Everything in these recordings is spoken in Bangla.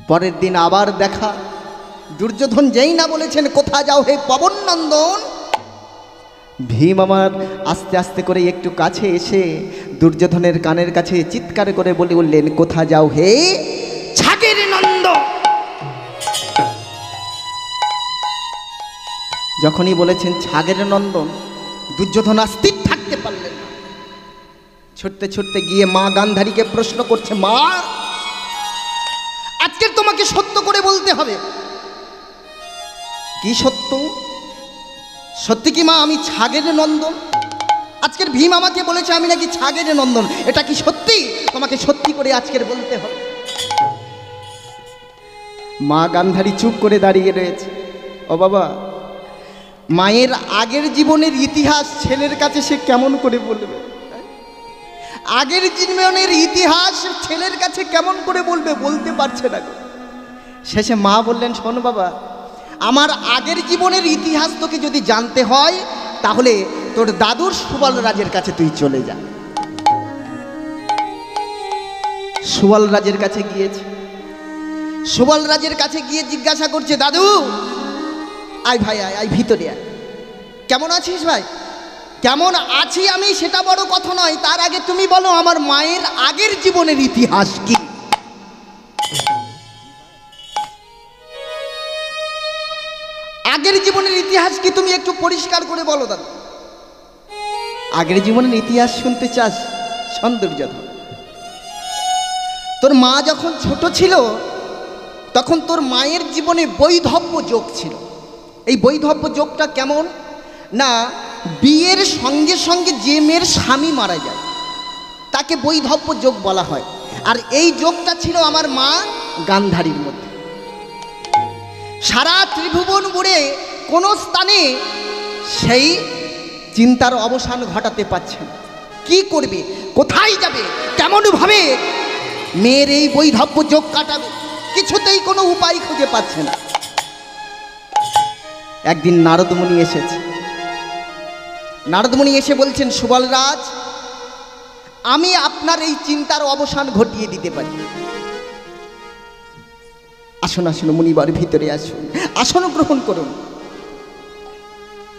পরের দিন আবার দেখা। দুর্যোধন যেই না বলেছেন কোথা যাও হে পবন নন্দন, ভীম আমার আস্তে আস্তে করে একটু কাছে এসে দুর্যোধনের কানের কাছে চিৎকার করে বলে উঠলেন, কোথা যাও হে ছাগের নন্দন। যখনই বলেছেন ছাগের নন্দন, দুর্যোধন স্থির থাকতে পারলেন না। ছুটতে ছুটতে গিয়ে মা গান্ধারীকে প্রশ্ন করছে, মা আজকে তোমাকে সত্য করে বলতে হবে। কি সত্য? সত্যি কি মা আমি ছাগের নন্দন? আজকের ভীম আমাকে বলেছে আমি নাকি ছাগের নন্দন, এটা কি সত্যি? তোমাকে সত্যি করে আজকের বলতে হবে। মা গান্ধারী চুপ করে দাঁড়িয়ে রয়েছে। ও বাবা, মায়ের আগের জীবনের ইতিহাস ছেলের কাছে সে কেমন করে বলবে? আগের জীবনের ইতিহাস ছেলের কাছে কেমন করে বলবে? বলতে পারছে না। শেষে মা বললেন, শোন বাবা, আমার আগের জীবনের ইতিহাস তোকে যদি জানতে হয় তাহলে তোর দাদুর সুবল রাজের কাছে তুই চলে যা। সুবল রাজের কাছে গিয়েছে। সুবল রাজের কাছে গিয়ে জিজ্ঞাসা করছে, দাদু আয় ভাই, আয় আয় ভিতরে আয়। কেমন আছিস ভাই? কেমন আছি আমি সেটা বড় কথা নয়, তার আগে তুমি বলো আমার মায়ের আগের জীবনের ইতিহাস কি? আগের জীবনের ইতিহাস কি তুমি একটু পরিষ্কার করে বলো দাদা। আগের জীবনের ইতিহাস শুনতে চাস? দুর্যোধন, তোর মা যখন ছোট ছিল তখন তোর মায়ের জীবনে বৈধব্য যোগ ছিল। এই বৈধব্য যোগটা কেমন না, বিয়ের সঙ্গে সঙ্গে যে মেয়ের স্বামী মারা যায় তাকে বৈধব্য যোগ বলা হয়। আর এই যোগটা ছিল আমার মা গান্ধারীর মধ্যে। সারা ত্রিভুবন বুড়ে কোনো স্থানে সেই চিন্তার অবসান ঘটাতে পারছে না। কি করবে, কোথায় যাবে, কেমনভাবে মেয়ের এই বৈধব্য যোগ কাটাবে, কিছুতেই কোনো উপায় খুঁজে পাচ্ছে না। একদিন নারদমুনি এসেছে। নারদমুনি এসে বলছেন, সুবল রাজ, আমি আপনার এই চিন্তার অবসান ঘটিয়ে দিতে পারি। আসুন আসুন মুনিবার, ভিতরে আসুন, আসন গ্রহণ করুন।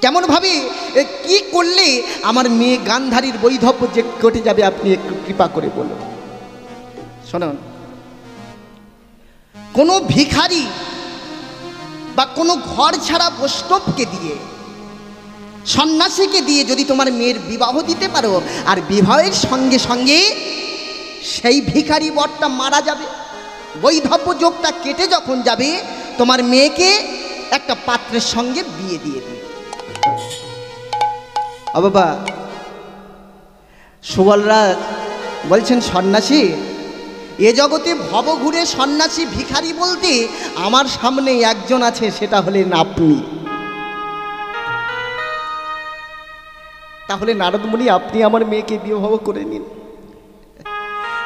কেমন ভাবে কি করলে আমার মেয়ে গান্ধারীর বৈধব্য যে ঘটে যাবে আপনি একটু কৃপা করে বলুন। শুনুন, কোনো ভিখারি বা কোনো ঘর ছাড়া বৈষ্ণবকে দিয়ে, সন্ন্যাসীকে দিয়ে যদি তোমার মেয়ের বিবাহ দিতে পারো, আর বিবাহের সঙ্গে সঙ্গে সেই ভিখারি বরটা মারা যাবে, বৈধব্য যোগটা কেটে যখন যাবে, তোমার মেয়েকে একটা পাত্রের সঙ্গে বিয়ে দিয়ে দিবে। ও বাবা, সুবল রাজ বলছেন, সন্ন্যাসী, এ জগতে ভব ঘুরে সন্ন্যাসী ভিখারি বলতে আমার সামনে একজন আছে, সেটা হলেন আপনি। তাহলে নারদমুনি, আপনি আমার মেয়েকে বিবাহ করে নিন।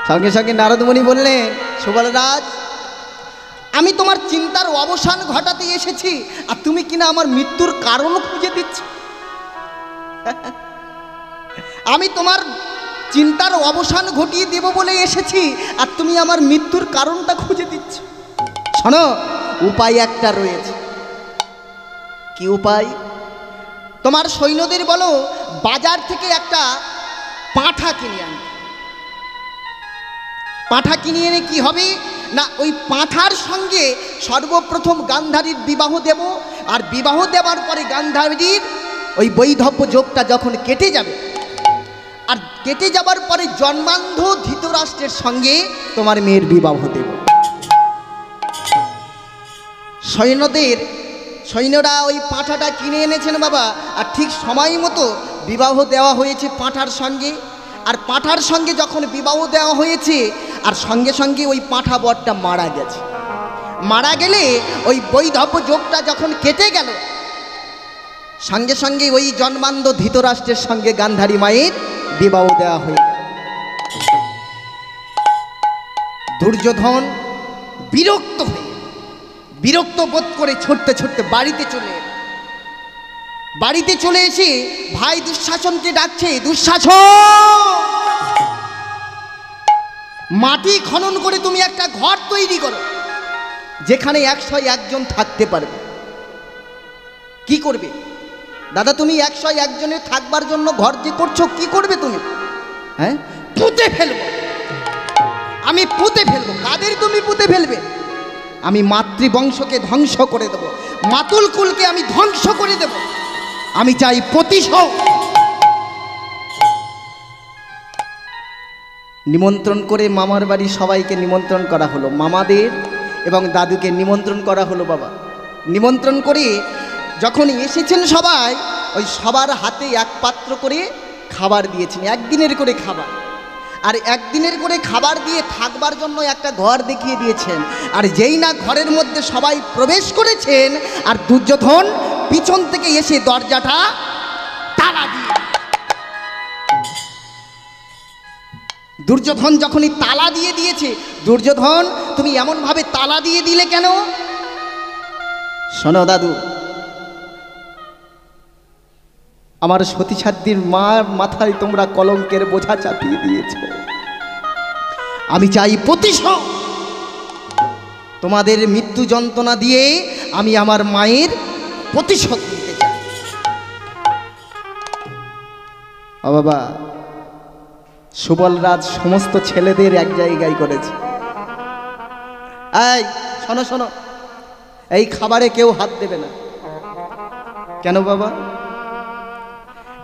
সঙ্গে সঙ্গে নারদমুনি বললেন, সুবল রাজ, আমি তোমার চিন্তার অবসান ঘটাতে এসেছি, আর তুমি কিনা আমার মৃত্যুর কারণ খুঁজে দিচ্ছ। আমি তোমার চিন্তার অবসান ঘটিয়ে দেব বলে এসেছি, আর তুমি আমার মৃত্যুর কারণটা খুঁজে দিচ্ছ। শোনো, উপায় একটা রয়েছে। কি উপায়? তোমার সৈন্যদের বলো বাজার থেকে একটা পাঁঠা কিনে আনবে। পাঁঠা কিনে এনে কি হবে না, ওই পাঁঠার সঙ্গে সর্বপ্রথম গান্ধারীর বিবাহ দেব, আর বিবাহ দেওয়ার পরে গান্ধারীর ওই বৈধব্য যোগটা যখন কেটে যাবে, আর কেটে যাবার পরে জন্মান্ধ ধৃতরাষ্ট্রের সঙ্গে তোমার মেয়ের বিবাহ দেব। সৈন্যরা ওই পাঁঠাটা কিনে এনেছেন বাবা, আর ঠিক সময় মতো বিবাহ দেওয়া হয়েছে পাঁঠার সঙ্গে। আর পাঁঠার সঙ্গে যখন বিবাহ দেওয়া হয়েছে, আর সঙ্গে সঙ্গে ওই পাঁঠা বরটা মারা গেছে। মারা গেলে ওই বৈধব্য যোগটা যখন কেটে গেল, সঙ্গে সঙ্গে ওই জন্মান্ধ ধৃতরাষ্ট্রের সঙ্গে গান্ধারী মায়ের বিবাহ দেওয়া হয়ে গেল। দুর্যোধন বিরক্ত বোধ করে ছুটতে ছুটতে বাড়িতে চলে এসে ভাই দুঃশাসনকে ডাকছে, দুঃশাসন, মাটি খনন করে তুমি একটা ঘর তৈরি করো, যেখানে 101 জন থাকতে পারবে। কি করবে দাদা তুমি? 101 জনের থাকবার জন্য ঘর যে করছো, কি করবে তুমি? হ্যাঁ, পুঁতে ফেলবো আমি, পুঁতে ফেলবো। কাদের তুমি পুঁতে ফেলবে? আমি মাতৃবংশকে ধ্বংস করে দেব, মাতুল কুলকে আমি ধ্বংস করে দেব। আমি চাই প্রতিশোধ। নিমন্ত্রণ করে মামার বাড়ি সবাইকে নিমন্ত্রণ করা হলো, মামাদের এবং দাদুকে নিমন্ত্রণ করা হলো। বাবা নিমন্ত্রণ করে যখন এসেছেন সবাই, ওই সবার হাতে এক পাত্র করে খাবার দিয়েছেন, একদিনের করে খাবার। আর একদিনের করে খাবার দিয়ে থাকবার জন্য একটা ঘর দেখিয়ে দিয়েছেন। আর যেই না ঘরের মধ্যে সবাই প্রবেশ করেছেন, আর দুর্যোধন পিছন থেকে এসে দরজাটা তালা দিয়ে, দুর্যোধন যখনই তালা দিয়ে দিয়েছে, দুর্যোধন তুমি এমনভাবে তালা দিয়ে দিলে কেন? শোনো দাদু, আমার সতীসাধ্যীর মার মাথায় তোমরা কলঙ্কের বোঝা চাপিয়ে দিয়েছ। আমি চাই প্রতিশোধ। তোমাদের মৃত্যু যন্ত্রণা দিয়ে আমি আমার মায়ের প্রতিশোধ নিতে চাই। ও বাবা, সুবলরাজ সমস্ত ছেলেদের এক জায়গায় করেছে। এই শোনো শোনো, এই খাবারে কেউ হাত দেবে না। কেন বাবা?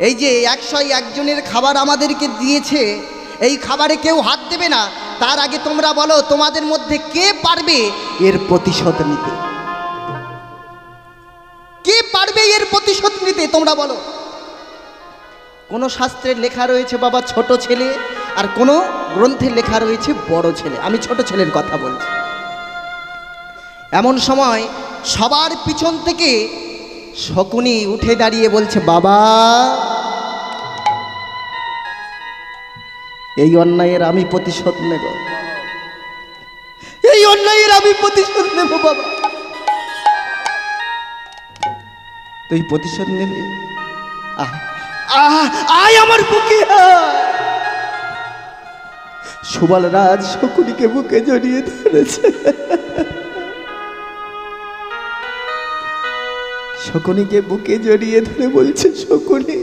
এই যে 101 জনের খাবার আমাদেরকে দিয়েছে, এই খাবারে কেউ হাত দেবে না। তার আগে তোমরা বলো, তোমাদের মধ্যে কে পারবে এর প্রতিশোধ নিতে? কে পারবে এর প্রতিশোধ নিতে? তোমরা বলো। কোন শাস্ত্রে লেখা রয়েছে বাবা ছোট ছেলে, আর কোন গ্রন্থে লেখা রয়েছে বড় ছেলে। আমি ছোট ছেলের কথা বলছি। এমন সময় সবার পিছন থেকে শকুনি উঠে দাঁড়িয়ে বলছে, বাবা এই অন্যায়ের আমি প্রতিশোধ নেব, এই অন্যায়ের আমি প্রতিশোধ নেব। বাবা তুই প্রতিশোধ নেবে? আয় আমার বুকে। সুবলরাজ শকুনিকে বুকে জড়িয়ে ধরেছে। শকুনিকে বুকে জড়িয়ে ধরে বলছে, শকুনি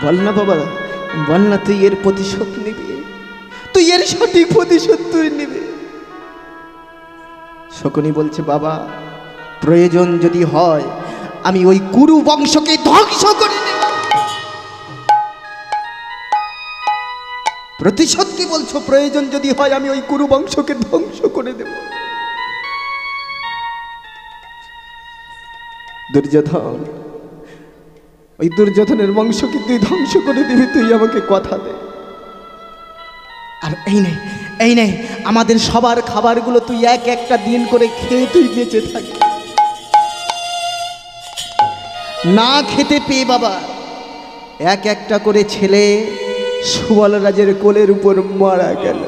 বল না বাবা, বল না তুই এর প্রতিশোধ নিবি, তুই এর সঠিক প্রতিশোধ তুই নিবি। শকুনি বলছে, বাবা প্রয়োজন যদি হয় আমি ওই কুরু বংশকে ধ্বংস করে দেব। প্রতিশোধ কি বলছো? প্রয়োজন যদি হয় আমি ওই কুরু বংশকে ধ্বংস করে দেব। দুর্যোধন, ওই দুর্যোধনের বংশকে তুই ধ্বংস করে দিবি, তুই আমাকে কথা দে। আর এই নে আমাদের সবার খাবারগুলো তুই এক একটা দিন করে খেয়ে তুই বেঁচে থাকি। না খেতে পেয়ে বাবা এক একটা করে ছেলে সুবলরাজের কোলের উপর মারা গেল।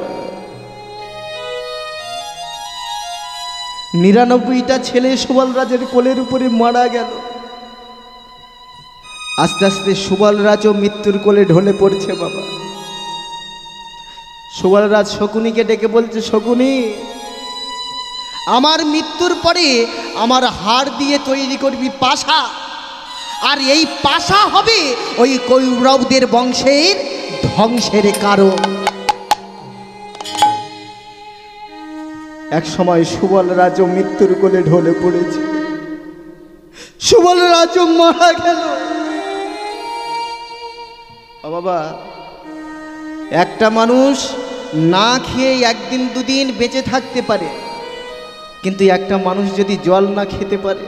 99টা ছেলে সুবলরাজের কোলের উপরে মারা গেল। আস্তে আস্তে সুবলরাজও মৃত্যুর কোলে ঢলে পড়ছে। বাবা সুবলরাজ শকুনিকে ডেকে বলছে, শকুনি আমার মৃত্যুর পরে আমার হাড় দিয়ে তৈরি করবি পাশা, আর এই পাশা হবে ওই কৌরবদের বংশের ধ্বংসের কারণ। এক সময় সুবলরাজও মৃত্যুর কোলে ঢলে পড়েছে, সুবলরাজও মারা গেল। বাবা একটা মানুষ না খেয়ে একদিন দুদিন বেঁচে থাকতে পারে, কিন্তু একটা মানুষ যদি জল না খেতে পারে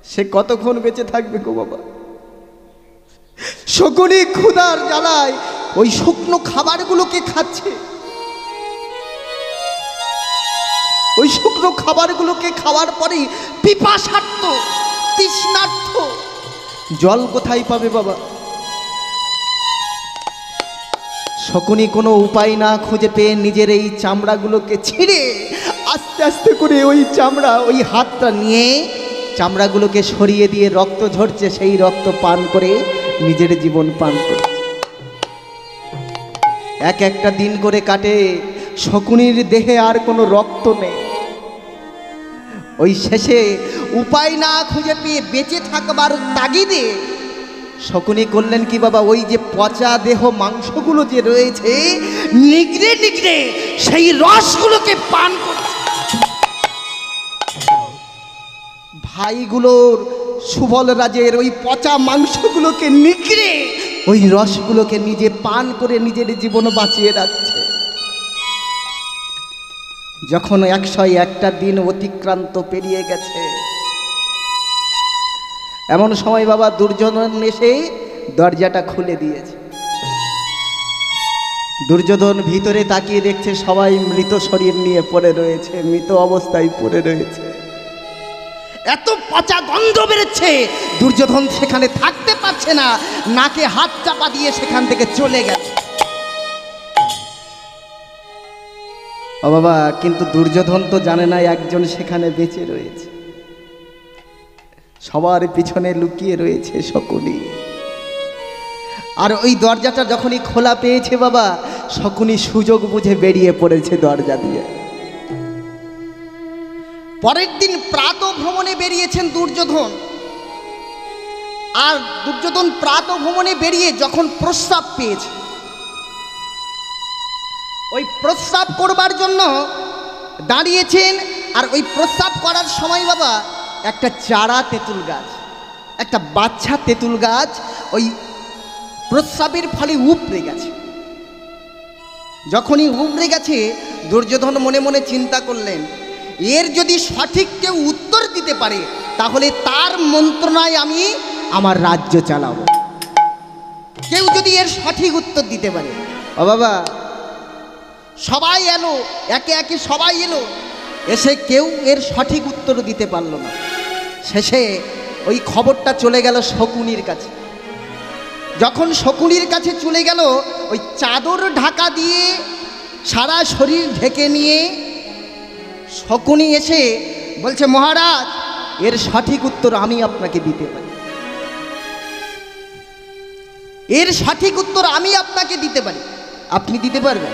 সে কতক্ষণ বেঁচে থাকবে গো বাবা? শকুনি ক্ষুধার জ্বালায় ওই শুকনো খাবারগুলোকে খাচ্ছে, ওই শুকনো খাবারগুলোকে খাওয়ার পরে পিপাসার্ত তৃষ্ণার্ত, জল কোথায় পাবে বাবা? শকুনি কোনো উপায় না খুঁজে পেয়ে নিজের এই চামড়াগুলোকে ছিঁড়ে আস্তে আস্তে করে ওই চামড়া, ওই হাতটা নিয়ে চামড়াগুলোকে সরিয়ে দিয়ে রক্ত ঝরছে, সেই রক্ত পান করে নিজের জীবন পান করছে। এক একটা দিন করে কাটে, শকুনির দেহে আর কোনো রক্ত নেই। ওই শেষে উপায় না খুঁজে পেয়ে বেঁচে থাকবার তাগিদে শকুনি করলেন কি বাবা, ওই যে পচা দেহ মাংসগুলো যে রয়েছে নিগড়ে নিগড়ে সেই রসগুলোকে পান করছে। ভাইগুলোর সুবল রাজের ওই পচা মাংসগুলোকে নিগড়ে ওই রসগুলোকে নিজে পান করে নিজের জীবন বাঁচিয়ে রাখছে। যখন 101টা দিন অতিক্রান্ত পেরিয়ে গেছে, এমন সময় বাবা দুর্যোধন এসে দরজাটা খুলে দিয়েছে। দুর্যোধন ভিতরে তাকিয়ে দেখছে সবাই মৃত শরীর নিয়ে পড়ে রয়েছে, মৃত অবস্থায় পড়ে রয়েছে। এত পচা গন্ধ বেরোচ্ছে, দুর্যোধন সেখানে থাকতে পারছে না, নাকে হাত চাপা দিয়ে সেখান থেকে চলে গেছে। ও বাবা, কিন্তু দুর্যোধন তো জানে না একজন সেখানে বেঁচে রয়েছে, সবার পিছনে লুকিয়ে রয়েছে শকুনি। আর ওই দরজাটা যখনই খোলা পেয়েছে বাবা, শকুনি সুযোগ বুঝে বেরিয়ে পড়েছে দরজা দিয়ে। পরের দিন প্রাত ভ্রমণে বেরিয়েছেন দুর্যোধন। আর দুর্যোধন প্রাত ভ্রমণে বেরিয়ে যখন প্রস্রাব পেয়েছে, ওই প্রস্রাব করবার জন্য দাঁড়িয়েছেন। আর ওই প্রস্রাব করার সময় বাবা একটা চারা তেঁতুল গাছ, একটা বাচ্চা তেঁতুল গাছ ওই প্রস্রাবের ফলে উপড়ে গেছে। যখনই উপড়ে গেছে, দুর্যোধন মনে মনে চিন্তা করলেন, এর যদি সঠিক কেউ উত্তর দিতে পারে তাহলে তার মন্ত্রণায় আমি আমার রাজ্য চালাবো। কেউ যদি এর সঠিক উত্তর দিতে পারে। ও বাবা, সবাই এলো, একে একে সবাই এলো, এসে কেউ এর সঠিক উত্তর দিতে পারলো না। শেষে ওই খবরটা চলে গেল শকুনির কাছে। যখন শকুনির কাছে চলে গেল, ওই চাদর ঢাকা দিয়ে সারা শরীর ঢেকে নিয়ে শকুনি এসে বলছে, মহারাজ, এর সঠিক উত্তর আমি আপনাকে দিতে পারি, এর সঠিক উত্তর আমি আপনাকে দিতে পারি। আপনি দিতে পারবেন?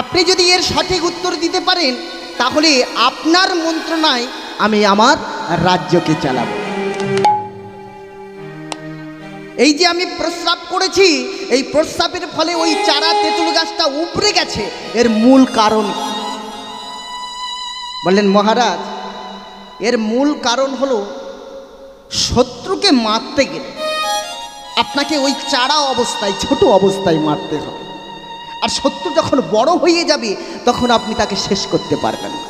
আপনি যদি এর সঠিক উত্তর দিতে পারেন তাহলে আপনার মন্ত্রণায় আমি আমার রাজ্যকে চালাবো। এই যে আমি প্রস্রাব করেছি, এই প্রস্রাবের ফলে ওই চারা তেঁতুল গাছটা উপড়ে গেছে, এর মূল কারণ কি? বললেন, মহারাজ, এর মূল কারণ হলো শত্রুকে মারতে গেলে আপনাকে ওই চারা অবস্থায়, ছোট অবস্থায় মারতে হবে। আর শত্রু যখন বড় হয়ে যাবে তখন আপনি তাকে শেষ করতে পারবেন না।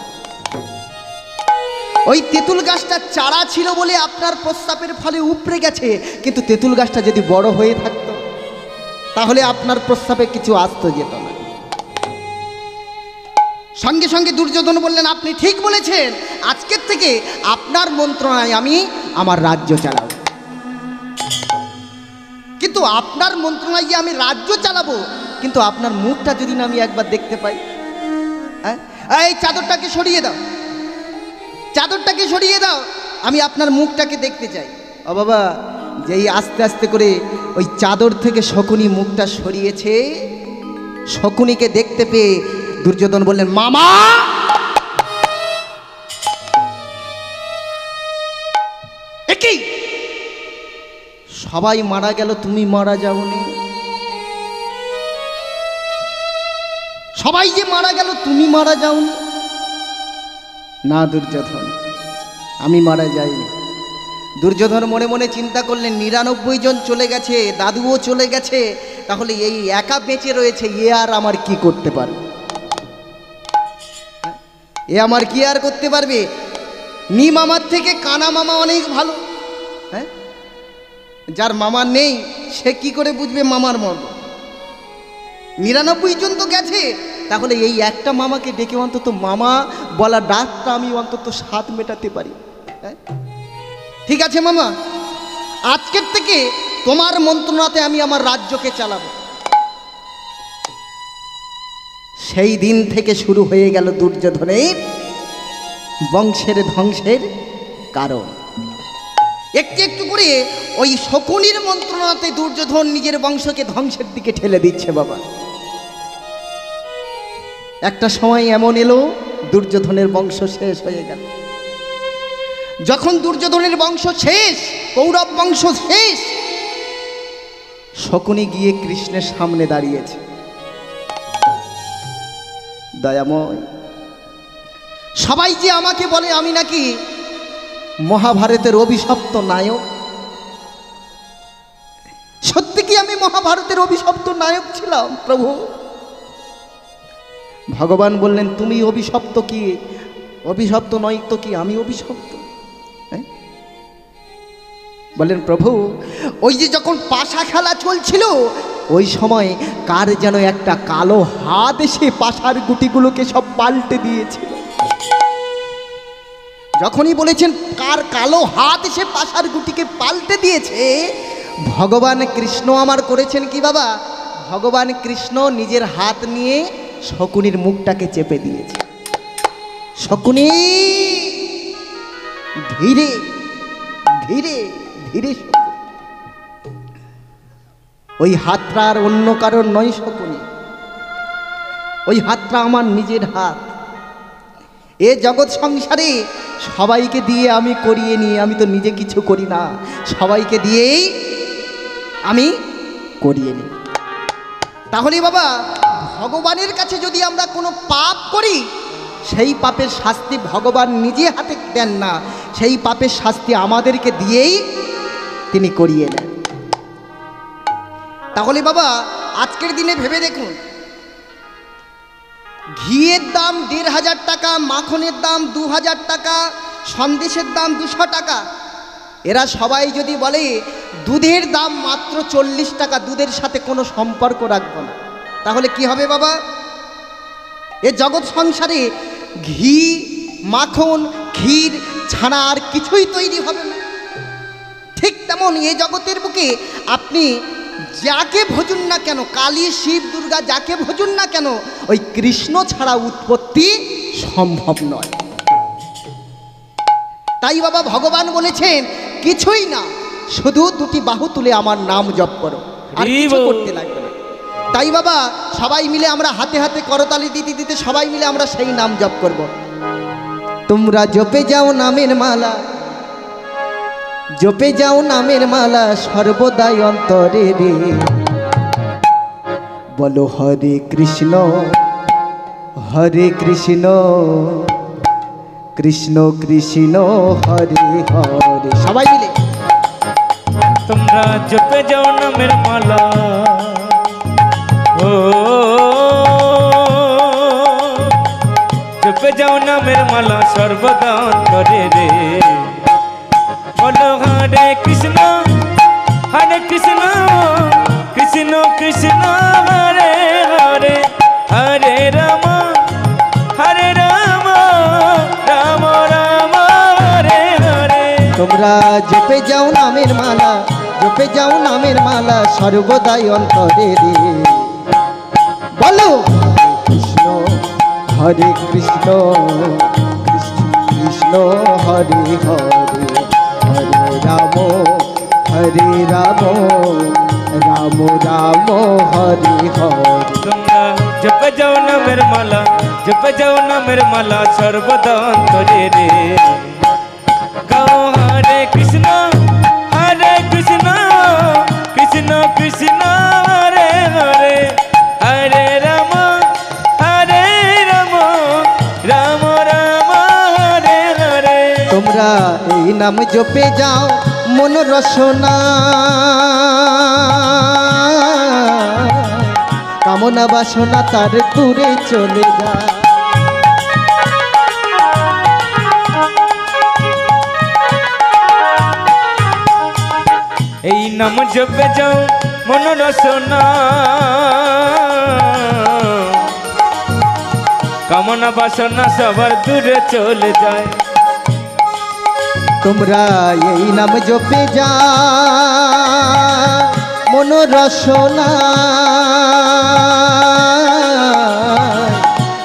ওই তেঁতুল গাছটা চারা ছিল বলে আপনার প্রস্রাবের ফলে উপড়ে গেছে, কিন্তু তেঁতুল গাছটা যদি বড় হয়ে থাকতো তাহলে আপনার প্রস্রাবে কিছু আসতো যেত না। সঙ্গে সঙ্গে দুর্যোধন বললেন, আপনি ঠিক বলেছেন, আজকের থেকে আপনার মন্ত্রণায় আমি আমার রাজ্য চালাবো। কিন্তু আপনার মন্ত্রণায় আমি রাজ্য চালাবো, কিন্তু আপনার মুখটা যদি না আমি একবার দেখতে পাই। হ্যাঁ, এই চাদরটাকে সরিয়ে দাও, চাদরটাকে সরিয়ে দাও, আমি আপনার মুখটাকে দেখতে চাই। ও বাবা, যেই আস্তে আস্তে করে ওই চাদর থেকে শকুনি মুখটা সরিয়েছে, শকুনিকে দেখতে পেয়ে দুর্যোধন বললেন, মামা। একই সবাই মারা গেল, তুমি মারা যাওনি। সবাই যে মারা গেল, তুমি মারা যাওনি। না দুর্যোধন, আমি মারা যাইনি। দুর্যোধন মনে মনে চিন্তা করলেন, 99 জন চলে গেছে, দাদুও চলে গেছে, তাহলে এই একা বেঁচে রয়েছে, এ আর আমার কি করতে পারবে? এ আমার কি আর করতে পারবে? নি মামার থেকে কানা মামা অনেক ভালো। হ্যাঁ, যার মামা নেই সে কি করে বুঝবে মামার মর্ম? 99 জন তো গেছে, তাহলে এই একটা মামাকে ডেকে অন্তত মামা বলা ডাকটা আমি অন্তত স্বাদ মেটাতে পারি। হ্যাঁ, ঠিক আছে মামা, আজকের থেকে তোমার মন্ত্রণাতে আমি আমার রাজ্যকে চালাবো। সেই দিন থেকে শুরু হয়ে গেল দুর্যোধনের বংশের ধ্বংসের কারণ। একটু একটু করে ওই শকুনির মন্ত্রণাতে দুর্যোধন নিজের বংশকে ধ্বংসের দিকে ঠেলে দিচ্ছে বাবা। একটা সময় এমন এলো, দুর্যোধনের বংশ শেষ হয়ে গেল। যখন দুর্যোধনের বংশ শেষ, কৌরব বংশ শেষ, শকুনি গিয়ে কৃষ্ণের সামনে দাঁড়িয়েছে। দয়াময়, সবাই যে আমাকে বলে আমি নাকি মহাভারতের অভিশপ্ত নায়ক। সত্যি কি আমি মহাভারতের অভিশপ্ত নায়ক ছিলাম প্রভু? ভগবান বললেন, তুমি অভিশপ্ত কি? অভিশপ্ত নয় তো কি আমি অভিশপ্ত? বললেন, প্রভু ওই যে যখন পাশা খেলা চলছিল, ওই সময় কার যেন একটা কালো হাত এসে পাশার গুটিগুলোকে সব পাল্টে দিয়েছিল। যখনই বলেছেন কার কালো হাত এসে পাশার গুটিকে পাল্টে দিয়েছে, ভগবান কৃষ্ণ আমার করেছেন কি বাবা? ভগবান কৃষ্ণ নিজের হাত নিয়ে শকুনির মুখটাকে চেপে দিয়েছে। শকুনি, ধীরে ধীরে ধীরে। ওই হাতটা আর অন্য কারণ নয় শকুনি, ওই হাতটা আমার নিজের হাত। এ জগৎ সংসারে সবাইকে দিয়ে আমি করিয়ে নিয়ে, আমি তো নিজে কিছু করি না, সবাইকে দিয়েই আমি করিয়ে নিই। তাহলে বাবা, ভগবানের কাছে যদি আমরা কোনো পাপ করি, সেই পাপের শাস্তি ভগবান নিজে হাতে দেন না, সেই পাপের শাস্তি আমাদেরকে দিয়েই তিনি করিয়ে নেন। তাহলে বাবা, আজকের দিনে ভেবে দেখুন, ঘিয়ের দাম ১,৫০০ টাকা, মাখনের দাম ২,০০০ টাকা, সন্দেশের দাম ২০০ টাকা। এরা সবাই যদি বলে দুধের দাম মাত্র ৪০ টাকা, দুধের সাথে কোনো সম্পর্ক রাখবো না, তাহলে কি হবে বাবা? এ জগৎ সংসারে ঘি, মাখন, ক্ষীর ছাড়া আর কিছুই তৈরি হবে না। ঠিক তেমন এ জগতের বুকে আপনি যাকে ভজুন না কেন, কালী, শিব, দুর্গা, যাকে ভজুন না কেন, ওই কৃষ্ণ ছাড়া উৎপত্তি সম্ভব নয়। তাই বাবা ভগবান বলেছেন, কিছুই না, শুধু দুটি বাহু তুলে আমার নাম জপ করো, আর কিছু করতে লাগবে না। তাই বাবা সবাই মিলে আমরা হাতে হাতে করতালি দিতে দিতে সবাই মিলে আমরা সেই নাম জপ করব। তোমরা জপে যাও নামের মালা, জপে যাও নামের মালা সর্বদাই অন্তরে রে, বলো হরে কৃষ্ণ হরে কৃষ্ণ কৃষ্ণ কৃষ্ণ হরে হরে। সবাই মিলে তোমরা জপে যাও নামের মালা, ও জপে যাও নামের মালা সর্বদা অন্তরে রে, বলো হরে কৃষ্ণ কৃষ্ণ কৃষ্ণ হরে হরে, হরে রাম রাম রাম হরে হরে। তোমরা জপে যাও নামের মালা, জপে যাও নামের মালা সর্বদাই অন্তরে রে, বলো হরে কৃষ্ণ কৃষ্ণ কৃষ্ণ হরে হরে, হরে রাম রাম রাম হরে হরে। তোমরা জপে যাও নামের মালা, জপে যাও নামের মালা সর্বদা অন্তরে রে, গাও হরে কৃষ্ণ কৃষ্ণ কৃষ্ণ কৃষ্ণ হরে হরে, হরে রাম রাম রাম রাম হরে হরে। তোমরা এই নাম জপে যাও মন রসনা, কামনা বাসনা তার দূরে চলে যায়। এই নাম জপে যাও মন রসনা, কামনা বাসনা সবার দূরে চলে যায়। তোমরা এই নাম জপে যাও মন রসনা,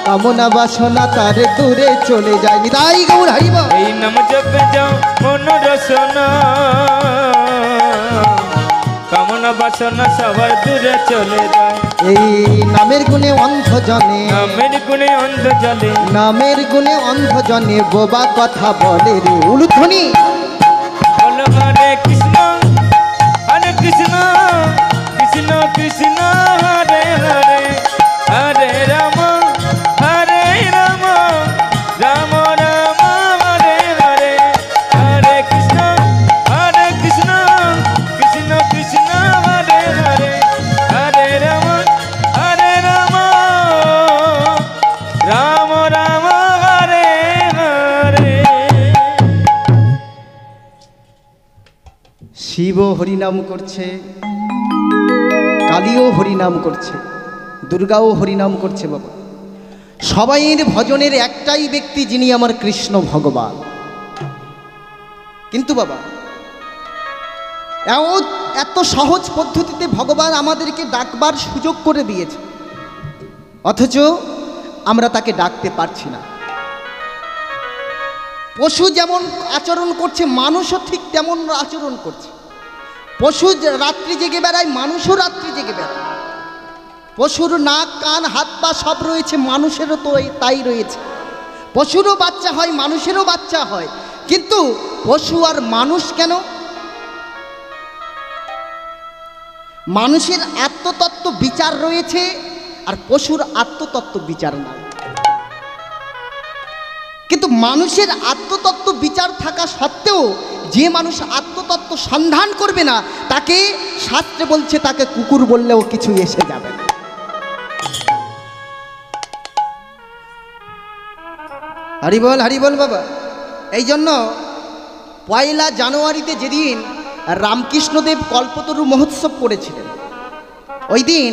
কামনা বাসনা তার দূরে চলে যায়। নিতাই গৌর হরি বল। এই নাম জপে যাও মন রসনা, কামনা ভালোবাসনা সবার দূরে চলে যায়। এই নামের গুণে অন্ধ জনে, নামের গুণে অন্ধ জলে, নামের গুণে অন্ধ জনে বোবা কথা বলে রে। উলুধ্বনি বলো হরে কৃষ্ণ কৃষ্ণ কৃষ্ণ কৃষ্ণ হরে হরে, হরে রাম রাম রাম হরে হরে, হরে কৃষ্ণ কৃষ্ণ কৃষ্ণ হরে হরে, হরে রাম রাম রাম হরে হরে। শিব হরিনাম করছে, কালীও হরিনাম করছে, দুর্গাও হরিনাম করছে বাবা। সবাইয়ের ভজনের একটাই ব্যক্তি যিনি আমার কৃষ্ণ ভগবান। কিন্তু বাবা এত সহজ পদ্ধতিতে ভগবান আমাদেরকে ডাকবার সুযোগ করে দিয়েছে, অথচ আমরা তাকে ডাকতে পারছি না। পশু যেমন আচরণ করছে, মানুষও ঠিক তেমন আচরণ করছে। পশু রাত্রি জেগে বেড়ায়, মানুষও রাত্রি জেগে বেড়ায়। পশুর নাক কান হাত পা সব রয়েছে, মানুষেরও তো তাই রয়েছে। পশুরও বাচ্চা হয়, মানুষেরও বাচ্চা হয়, কিন্তু পশু আর মানুষ কেন? মানুষের আত্মতত্ত্ব বিচার রয়েছে আর পশুর আত্মতত্ত্ব বিচার নাই। কিন্তু মানুষের আত্মতত্ত্ব বিচার থাকা সত্ত্বেও যে মানুষ আত্মতত্ত্ব সন্ধান করবে না, তাকে শাস্ত্রে বলছে তাকে কুকুর বললেও কিছু এসে যাবে না। হরি বল বাবা। এই জন্য 1 জানুয়ারিতে যেদিন রামকৃষ্ণদেব কল্পতরু মহোৎসব করেছিলেন, ওই দিন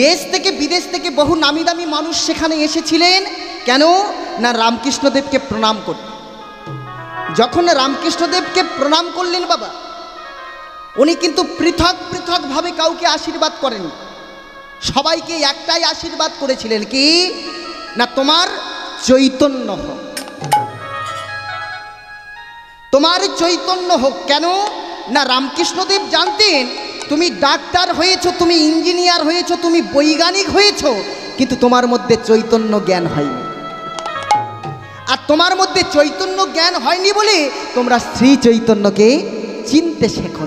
দেশ থেকে বিদেশ থেকে বহু নামি দামি মানুষ সেখানে এসেছিলেন। কেন না? রামকৃষ্ণদেবকে প্রণাম করতে। যখন রামকৃষ্ণদেবকে প্রণাম করলেন বাবা, উনি কিন্তু পৃথক পৃথকভাবে কাউকে আশীর্বাদ করেন, সবাইকে একটাই আশীর্বাদ করেছিলেন, কি না? তোমার চৈতন্য হোক, তোমার চৈতন্য হোক। কেন না? রামকৃষ্ণদেব জানতেন তুমি ডাক্তার হয়েছো, তুমি ইঞ্জিনিয়ার হয়েছো, তুমি বৈজ্ঞানিক হয়েছো, কিন্তু তোমার মধ্যে চৈতন্য জ্ঞান হয়নি। আর তোমার মধ্যে চৈতন্য জ্ঞান হয়নি বলে তোমরা শ্রী চৈতন্যকে চিনতে শেখো।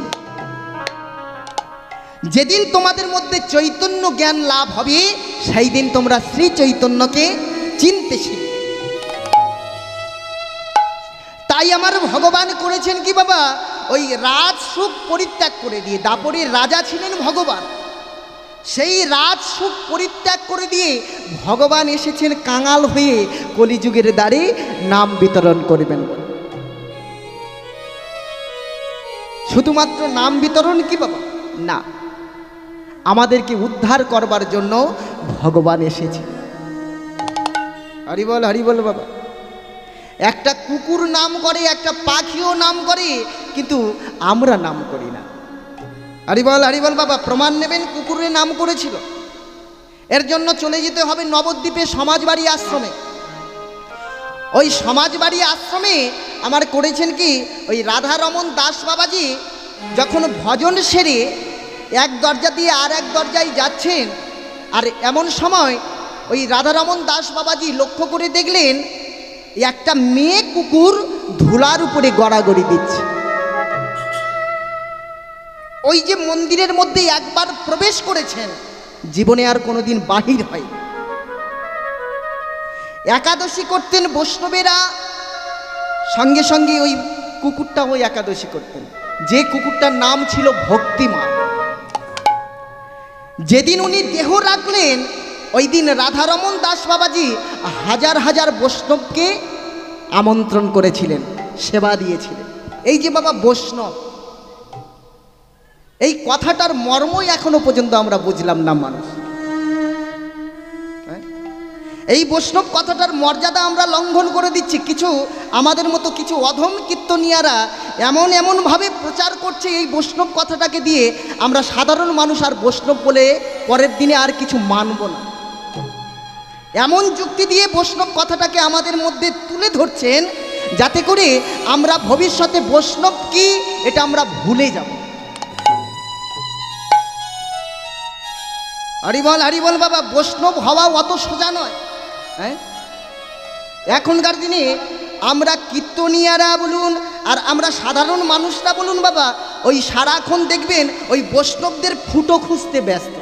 যেদিন তোমাদের মধ্যে চৈতন্য জ্ঞান লাভ হবে, সেই দিন তোমরা শ্রী চৈতন্যকে চিনতে শিখবে। তাই আমার ভগবান করেছেন কি বাবা? ওই রাজ সুখ পরিত্যাগ করে দিয়ে, দাপরের রাজা ছিলেন ভগবান, সেই রাজ সুখ পরিত্যাগ করে দিয়ে ভগবান এসেছেন কাঙাল হয়ে কলিযুগের দ্বারে নাম বিতরণ করবেন। শুধুমাত্র নাম বিতরণ কি বাবা? না, আমাদেরকে উদ্ধার করবার জন্য ভগবান এসেছে। হরি বল বাবা। একটা কুকুর নাম করে, একটা পাখিও নাম করে, কিন্তু আমরা নাম করি না। হরি বল বাবা। প্রমাণ নেবেন? কুকুরের নাম করেছিল। এর জন্য চলে যেতে হবে নবদ্বীপে সমাজবাড়ি আশ্রমে। ওই সমাজবাড়ি আশ্রমে আমার করেছেন কি, ওই রাধারমন দাস বাবাজি যখন ভজন সেরে এক দরজা দিয়ে আর এক দরজায় যাচ্ছেন, আর এমন সময় ওই রাধারমন দাস বাবাজি লক্ষ্য করে দেখলেন একটা মেয়ে কুকুর ধুলার উপরে গড়াগড়ি দিচ্ছে। ওই যে মন্দিরের মধ্যে একবার প্রবেশ করেছেন, জীবনে আর কোনোদিন বাহির হয়। একাদশী করতেন বৈষ্ণবেরা, সঙ্গে সঙ্গে ওই কুকুরটাও একাদশী করতেন, যে কুকুরটার নাম ছিল ভক্তিমান। যেদিন উনি দেহ রাখলেন, ওই দিন রাধারমন দাস বাবাজি হাজার হাজার বৈষ্ণবকে আমন্ত্রণ করেছিলেন, সেবা দিয়েছিলেন। এই যে বাবা বৈষ্ণব, এই কথাটার মর্মই এখনো পর্যন্ত আমরা বুঝলাম না মানুষ। এই বৈষ্ণব কথাটার মর্যাদা আমরা লঙ্ঘন করে দিচ্ছি। কিছু আমাদের মতো কিছু অধম কীর্তনিয়ারা এমনভাবে প্রচার করছে এই বৈষ্ণব কথাটাকে দিয়ে, আমরা সাধারণ মানুষ আর বৈষ্ণব বলে পরের দিনে আর কিছু মানব না। এমন যুক্তি দিয়ে বৈষ্ণব কথাটাকে আমাদের মধ্যে তুলে ধরছেন, যাতে করে আমরা ভবিষ্যতে বৈষ্ণব কি এটা আমরা ভুলে যাব। হরি বল বাবা। বৈষ্ণব হওয়া অত সোজা নয়। হ্যাঁ, এখনকার দিনে আমরা কীর্তনিয়ারা বলুন আর আমরা সাধারণ মানুষরা বলুন বাবা, ওই সারাক্ষণ দেখবেন ওই বৈষ্ণবদের ফুটো খুঁজতে ব্যস্ত,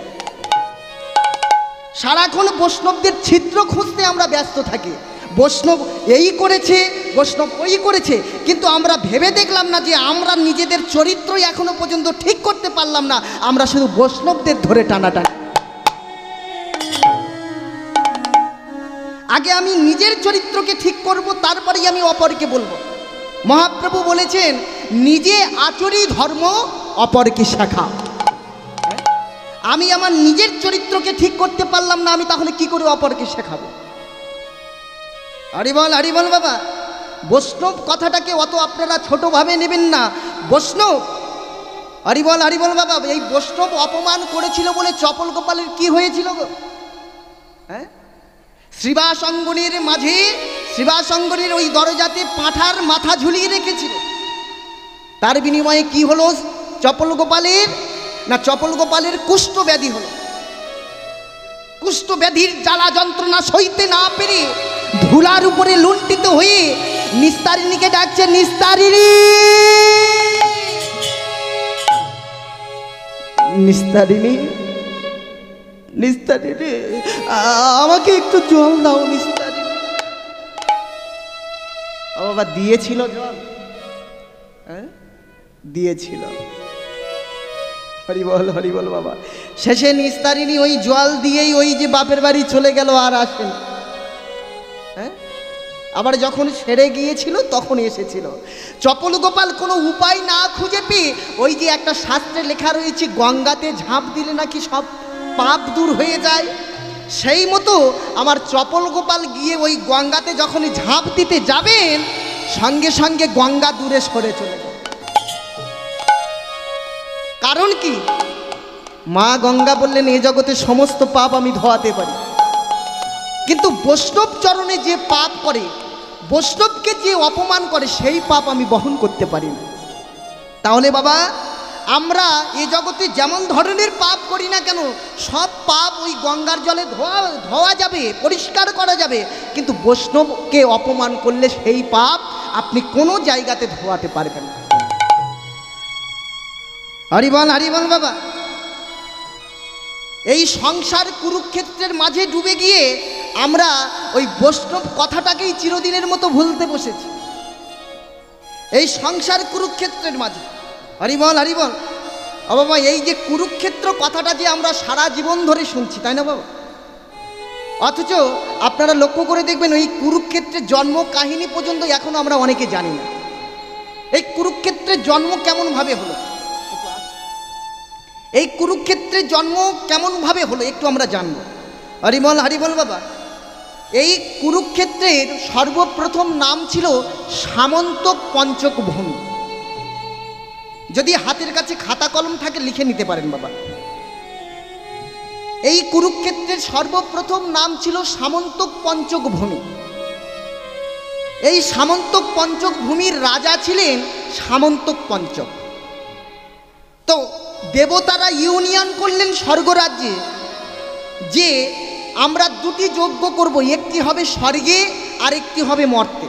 সারাক্ষণ বৈষ্ণবদের ছিদ্র খুঁজতে আমরা ব্যস্ত থাকি। বৈষ্ণব এই করেছে, বৈষ্ণব ওই করেছে, কিন্তু আমরা ভেবে দেখলাম না যে আমরা নিজেদের চরিত্রই এখনো পর্যন্ত ঠিক করতে পারলাম না, আমরা শুধু বৈষ্ণবদের ধরে টানাটানি। আগে আমি নিজের চরিত্রকে ঠিক করব, তারপরেই আমি অপরকে বলবো। মহাপ্রভু বলেছেন, নিজে আচরি ধর্ম অপরকে শেখা। আমি আমার নিজের চরিত্রকে ঠিক করতে পারলাম না, আমি তাহলে কি করে অপরকে শেখাবো? হরি বল বাবা। বৈষ্ণব কথাটাকে অত আপনারা ছোটভাবে নেবেন না। বৈষ্ণব, হরি বল বাবা। এই বৈষ্ণব অপমান করেছিল বলে চপল গোপালের কি হয়েছিল গো? হ্যাঁ, শ্রীবাস অঙ্গনের মাঝে, শ্রীবাস অঙ্গনের ওই দরজাতে পাঁঠার মাথা ঝুলিয়ে রেখেছিল। তার বিনিময়ে কি হলো চপল গোপালের? না, চপল গোপালের কুষ্ঠ ব্যাধি হলো। কুষ্ঠ ব্যাধির জ্বালা যন্ত্রণা সইতে না পেরে ধুলার উপরে লুণ্ঠিত হয়ে নিস্তারিণীকে ডাকছে, নিস্তারিণী, নিস্তারিণী, নিস্তারিণী, আমাকে একটু জল দাও নিস্তারিণী। ও বাবা, দিয়েছিল জল? হ্যাঁ, দিয়েছিল। হরি বল বাবা। শেষে নিস্তারিণী ওই জল দিয়েই ওই যে বাপের বাড়ি চলে গেল, আর আসেন। হ্যাঁ, আবার যখন সেরে গিয়েছিল তখন এসেছিল। চপল গোপাল কোনো উপায় না খুঁজে পেয়ে, ওই যে একটা শাস্ত্রে লেখা রয়েছে গঙ্গাতে ঝাঁপ দিলে নাকি সব পাপ দূর হয়ে যায়, সেই মতো আমার চপল গোপাল গিয়ে ওই গঙ্গাতে যখনই ঝাঁপ দিতে যাবেন, সঙ্গে সঙ্গে গঙ্গা দূরে সরে চলে যায়। কারণ কি? মা গঙ্গা বললেন, এ জগতে সমস্ত পাপ আমি ধোয়াতে পারি, কিন্তু বৈষ্ণব চরণে যে পাপ করে, বৈষ্ণবকে যে অপমান করে, সেই পাপ আমি বহন করতে পারি না। তাহলে বাবা, আমরা এ জগতে যেমন ধরনের পাপ করি না কেন, সব পাপ ওই গঙ্গার জলে ধোয়া যাবে, পরিষ্কার করা যাবে, কিন্তু বৈষ্ণবকে অপমান করলে সেই পাপ আপনি কোনো জায়গাতে ধোয়াতে পারবেন না। হরি বল বাবা। এই সংসার কুরুক্ষেত্রের মাঝে ডুবে গিয়ে আমরা ওই বৈষ্ণব কথাটাকেই চিরদিনের মতো ভুলতে বসেছি। এই সংসার কুরুক্ষেত্রের মাঝে, হরি বল ও বাবা, এই যে কুরুক্ষেত্র কথাটা যে আমরা সারা জীবন ধরে শুনছি, তাই না বাবা? অথচ আপনারা লক্ষ্য করে দেখবেন, ওই কুরুক্ষেত্রের জন্ম কাহিনী পর্যন্ত এখনো আমরা অনেকে জানি না। এই কুরুক্ষেত্রের জন্ম কেমন ভাবে হলো, এই কুরুক্ষেত্রের জন্ম কেমন ভাবে হলো একটু আমরা জানবো। হরি বল বাবা। এই কুরুক্ষেত্রের সর্বপ্রথম নাম ছিল সামন্তক পঞ্চক ভূমি। যদি হাতের কাছে খাতা কলম থাকে লিখে নিতে পারেন বাবা। এই কুরুক্ষেত্রের সর্বপ্রথম নাম ছিল সামন্তক পঞ্চক ভূমি। এই সামন্তক পঞ্চক ভূমির রাজা ছিলেন সামন্তক পঞ্চক। তো দেবতারা ইউনিয়ন করলেন স্বর্গরাজ্যে যে আমরা দুটি যজ্ঞ করব, একটি হবে স্বর্গে আর একটি হবে মর্তে।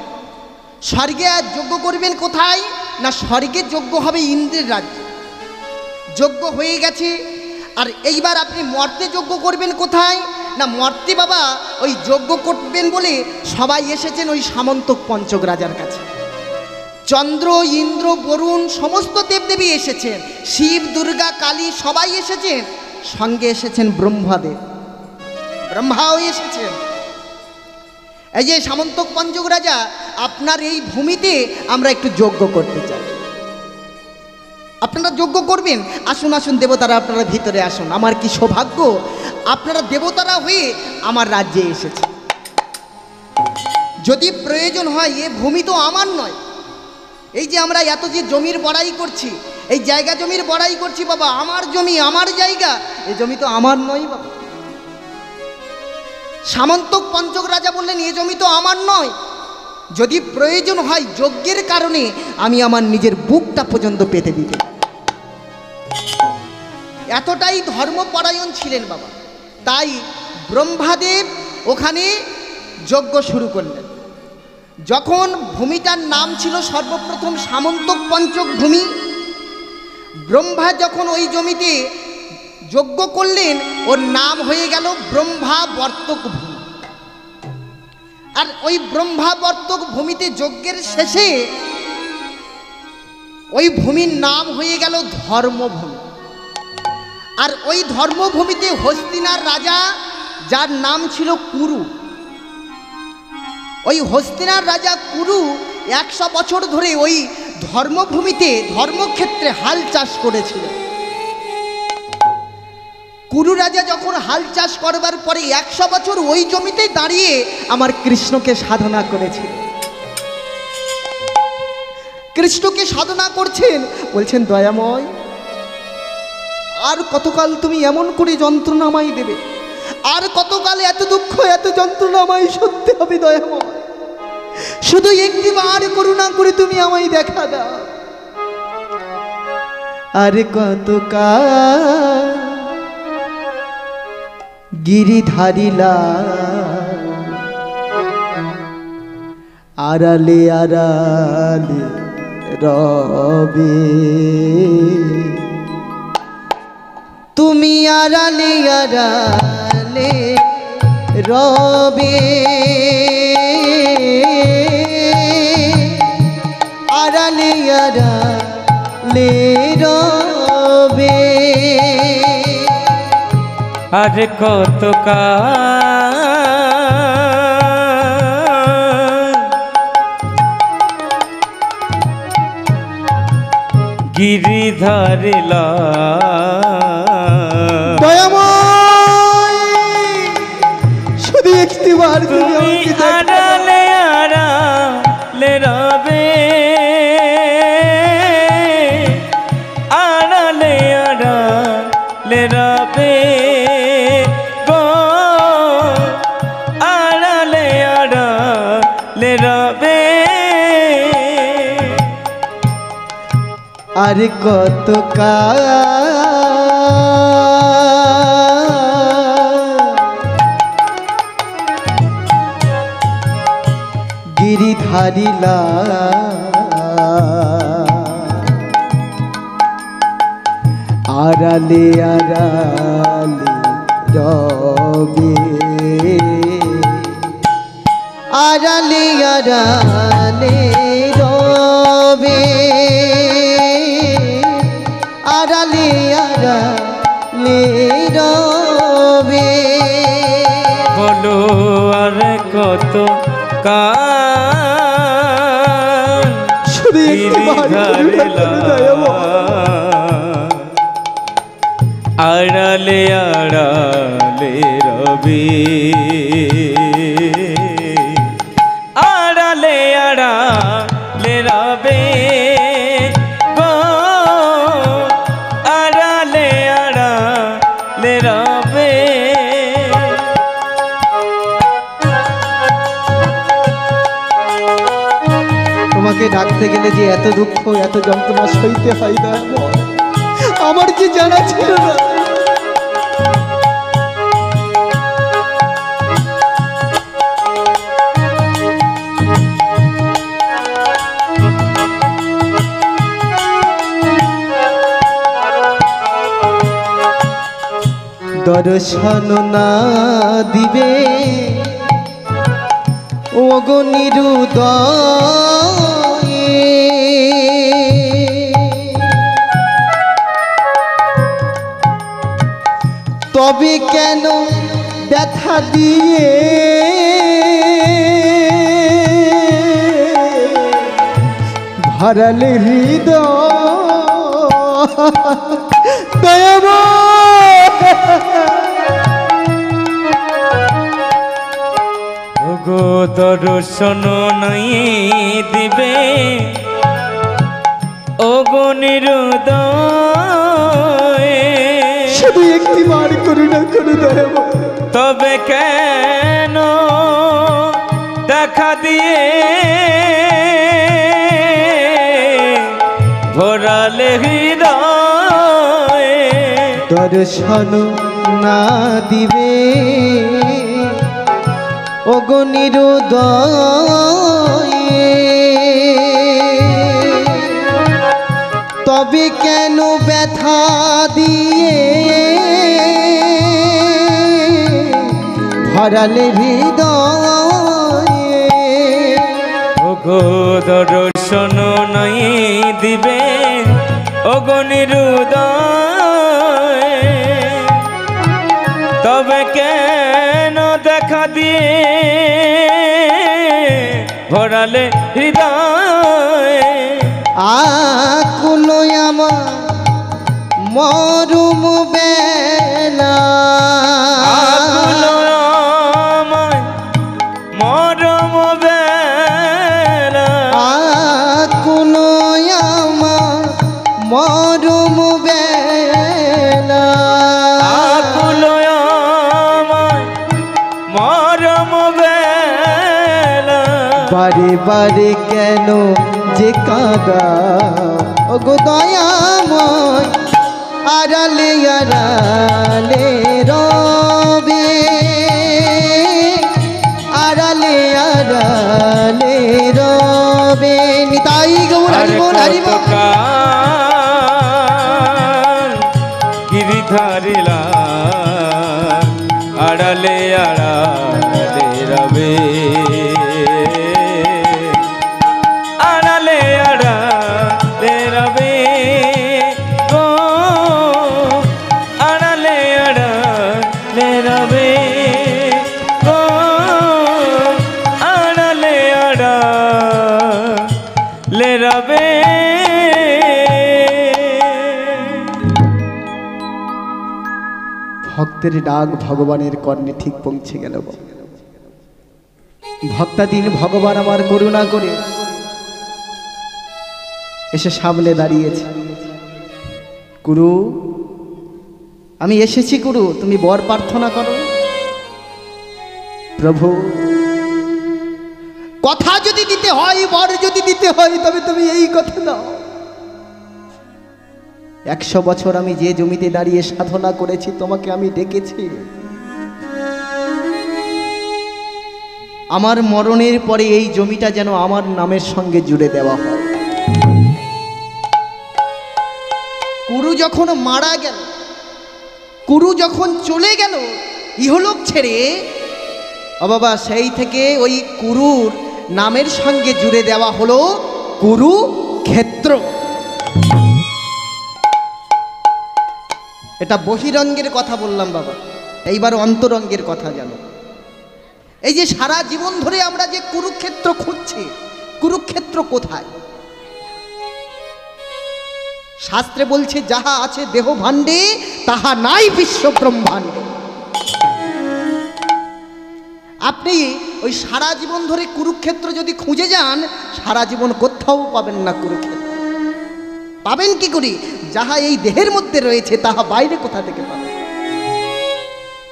স্বর্গে আর যজ্ঞ করবেন কোথায়? না, স্বর্গে যজ্ঞ হবে ইন্দ্রের রাজ্যে। যজ্ঞ হয়ে গেছে, আর এইবার আপনি মর্তে যজ্ঞ করবেন কোথায়? না, মর্তে বাবা ওই যজ্ঞ করবেন বলে সবাই এসেছেন ওই সামন্তক পঞ্চক রাজার কাছে। চন্দ্র, ইন্দ্র, বরুণ সমস্ত দেবদেবী এসেছেন, শিব, দুর্গা, কালী সবাই এসেছেন, সঙ্গে এসেছেন ব্রহ্মাদেব, ব্রহ্মাও এসেছেন। এই যে সামন্তক পঞ্চক রাজা, আপনার এই ভূমিতে আমরা একটু যজ্ঞ করতে চাই, আপনারা যজ্ঞ করবেন? আসুন আসুন দেবতারা, আপনারা ভিতরে আসুন। আমার কি সৌভাগ্য, আপনারা দেবতারা হয়ে আমার রাজ্যে এসেছে। যদি প্রয়োজন হয়, এ ভূমি তো আমার নয়। এই যে আমরা এত যে জমির বড়াই করছি, এই জায়গা জমির বড়াই করছি বাবা, আমার জমি, আমার জায়গা, এই জমি তো আমার নয় বাবা। সামন্তক পঞ্চক রাজা বললেন, এ জমি তো আমার নয়, যদি প্রয়োজন হয় যজ্ঞের কারণে আমি আমার নিজের বুকটা পর্যন্ত পেতে দিতে। এতটাই ধর্মপরায়ণ ছিলেন বাবা। তাই ব্রহ্মাদেব ওখানে যজ্ঞ শুরু করলেন। যখন ভূমিটার নাম ছিল সর্বপ্রথম সামন্তক পঞ্চক ভূমি, ব্রহ্মা যখন ওই জমিতে যজ্ঞ করলেন ওর নাম হয়ে গেল ব্রহ্মাবর্তক ভূমি। আর ওই ব্রহ্মাবর্তক ভূমিতে যজ্ঞের শেষে ওই ভূমির নাম হয়ে গেল ধর্মভূমি। আর ওই ধর্মভূমিতে হস্তিনার রাজা, যার নাম ছিল কুরু, ওই হস্তিনার রাজা কুরু 100 বছর ধরে ওই ধর্মভূমিতে ধর্মক্ষেত্রে হাল চাষ করেছিল। কুরু রাজা যখন হাল চাষ করবার পরে 100 বছর ওই জমিতে দাঁড়িয়ে আমার কৃষ্ণকে সাধনা করেছিল। কৃষ্ণকে সাধনা করছেন, বলছেন দয়াময় আর কতকাল তুমি এমন করে যন্ত্রণা আমায় দেবে, আর কতকাল এত দুঃখ এত যন্ত্রণা আমায় সত্যি হবে দয়াময়, শুধু একটিবার করুণা করে তুমি আমায় দেখা দাও। আর কতকাল গিরিধারিলা আড়ালে আড়ালে রবে, তুমি আড়ালে আড়ালে রবে, আড়ালে আড়ালে রবে। আর কতকাল গিরিধারিলা দয়াময় শুধু একটিবার তুমি আড়ালে আড়ালে রবে, আড়ালে আড়ালে রবে গো, আড়ালে আড়ালে রবে। আর কতকাল গিরিধারিলা আড়ালে আড়ালে রবে, আড়ালে আড়ালে রবে, আড়ালে আড়ালে রবে। বলো আর কত কাল শুধু একটিবার গিরিধারিলা আড়ালে আড়ালে রবে, আড়ালে আড়ালে রবে গো, আড়ালে আড়ালে রবে। তোমাকে ডাকতে গেলে যে এত দুঃখ এত যন্ত্রণা সইতে হয় দয়াময়, আমার যে জানা ছিল না। দর্শন না দিবে ওগো নিরুদয়ে, তবে কেন ব্যথা দিয়ে ভরালে হৃদয় দয়াময়। ওগো দর্শন নাই দিবে ওগো নিরুদয়ে, শুধু একটিবার করুণা করু দয়াময়, তবে কেন দেখা দিয়ে ভরালে হৃদয়ে। দর্শন না দিবে ওগো নিরুদয়ে, তবে কেন ব্যথা দিয়ে ভরালে হৃদয়ে। ওগো দর্শন নাই দিবে ওগো নিরুদয়ে, তবে কেন দেখা দিয়ে ভরালে হৃদয়ে। আকুল আমার মরুম বেলা, আকুল আমায় মরম বেলা, আকুল আমার মরুম বেলা, আকুল আমায় মরম বেলা। বারে বারে কেন যে কাঁদা ওগো দয়াময়, আড়ালে আড়ালে রবে, আড়ালে আড়ালে রবে। নিতাই গৌর হরিবোল হরিবোল। গিরিধারিলা আড়ালে আড়ালে রবে, আড়ালে আড়ালে রবে গো, আড়ালে আড়ালে রবে গো, আড়ালে আড়ালে রবে। ভক্তের ডাক ভগবানের কর্ণে ঠিক পৌঁছে গেল। ভক্তাধীন ভগবান আমার করুণা করে এসে সামনে দাঁড়িয়েছে। গুরু, আমি এসেছি গুরু, তুমি বর প্রার্থনা করো। প্রভু, কথা যদি দিতে হয়, বর যদি দিতে হয়, তবে তুমি এই কথা দাও। 100 বছর আমি যে জমিতে দাঁড়িয়ে সাধনা করেছি, তোমাকে আমি ডেকেছি। আমার মরণের পরে এই জমিটা যেন আমার নামের সঙ্গে জুড়ে দেওয়া হয়। কুরু যখন মারা গেল, কুরু যখন চলে গেল ইহলোক ছেড়ে, ও বাবা, সেই থেকে ওই কুরুর নামের সঙ্গে জুড়ে দেওয়া হলো কুরুক্ষেত্র। এটা বহিরঙ্গের কথা বললাম বাবা, এইবার অন্তরঙ্গের কথা জানো। এই যে সারা জীবন ধরে আমরা যে কুরুক্ষেত্র খুঁজছি, কুরুক্ষেত্র কোথায়? শাস্ত্রে বলছে, যাহা আছে দেহ ভাণ্ডে তাহা নাই বিশ্ব ব্রহ্মাণ্ডে। আপনি ওই সারা জীবন ধরে কুরুক্ষেত্র যদি খুঁজে যান, সারা জীবন কোথাও পাবেন না কুরুক্ষেত্র। পাবেন কি করি? যাহা এই দেহের মধ্যে রয়েছে তাহা বাইরে কোথা থেকে পাবেন?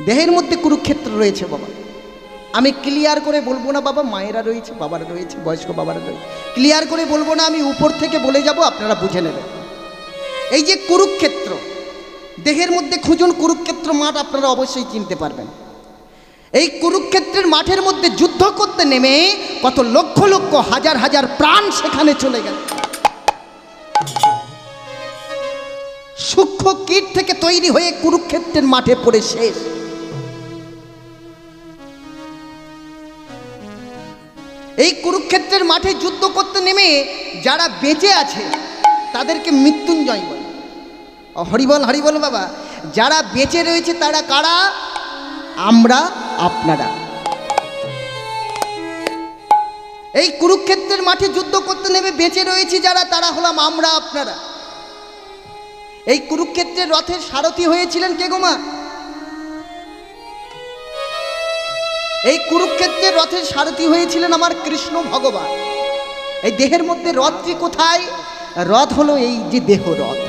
দেহের মধ্যে কুরুক্ষেত্র রয়েছে বাবা। আমি ক্লিয়ার করে বলবো না বাবা, মায়েরা রয়েছে, বাবারা রয়েছে, বয়স্ক বাবারা রয়েছে, ক্লিয়ার করে বলবো না, আমি উপর থেকে বলে যাব, আপনারা বুঝে নেবেন। এই যে কুরুক্ষেত্র, দেহের মধ্যে খুঁজুন কুরুক্ষেত্র মাঠ, আপনারা অবশ্যই চিনতে পারবেন। এই কুরুক্ষেত্রের মাঠের মধ্যে যুদ্ধ করতে নেমে কত লক্ষ লক্ষ হাজার হাজার প্রাণ সেখানে চলে গেল। সূক্ষ্ম কীট থেকে তৈরি হয়ে কুরুক্ষেত্রের মাঠে পড়ে শেষ। এই কুরুক্ষেত্রের মাঠে যুদ্ধ করতে নেমে যারা বেঁচে আছে তাদেরকে মৃত্যুঞ্জয় বলে। হরিবল হরিবল বাবা। যারা বেঁচে রয়েছে তারা কারা? আমরা, আপনারা। এই কুরুক্ষেত্রের মাঠে যুদ্ধ করতে নেমে বেঁচে রয়েছি যারা, তারা হলাম আমরা, আপনারা। এই কুরুক্ষেত্রের রথের সারথি হয়েছিলেন কে গো মা? এই কুরুক্ষেত্রের রথের সারথি হয়েছিলেন আমার কৃষ্ণ ভগবান। এই দেহের মধ্যে রথটি কোথায়? রথ হলো এই যে দেহ রথ।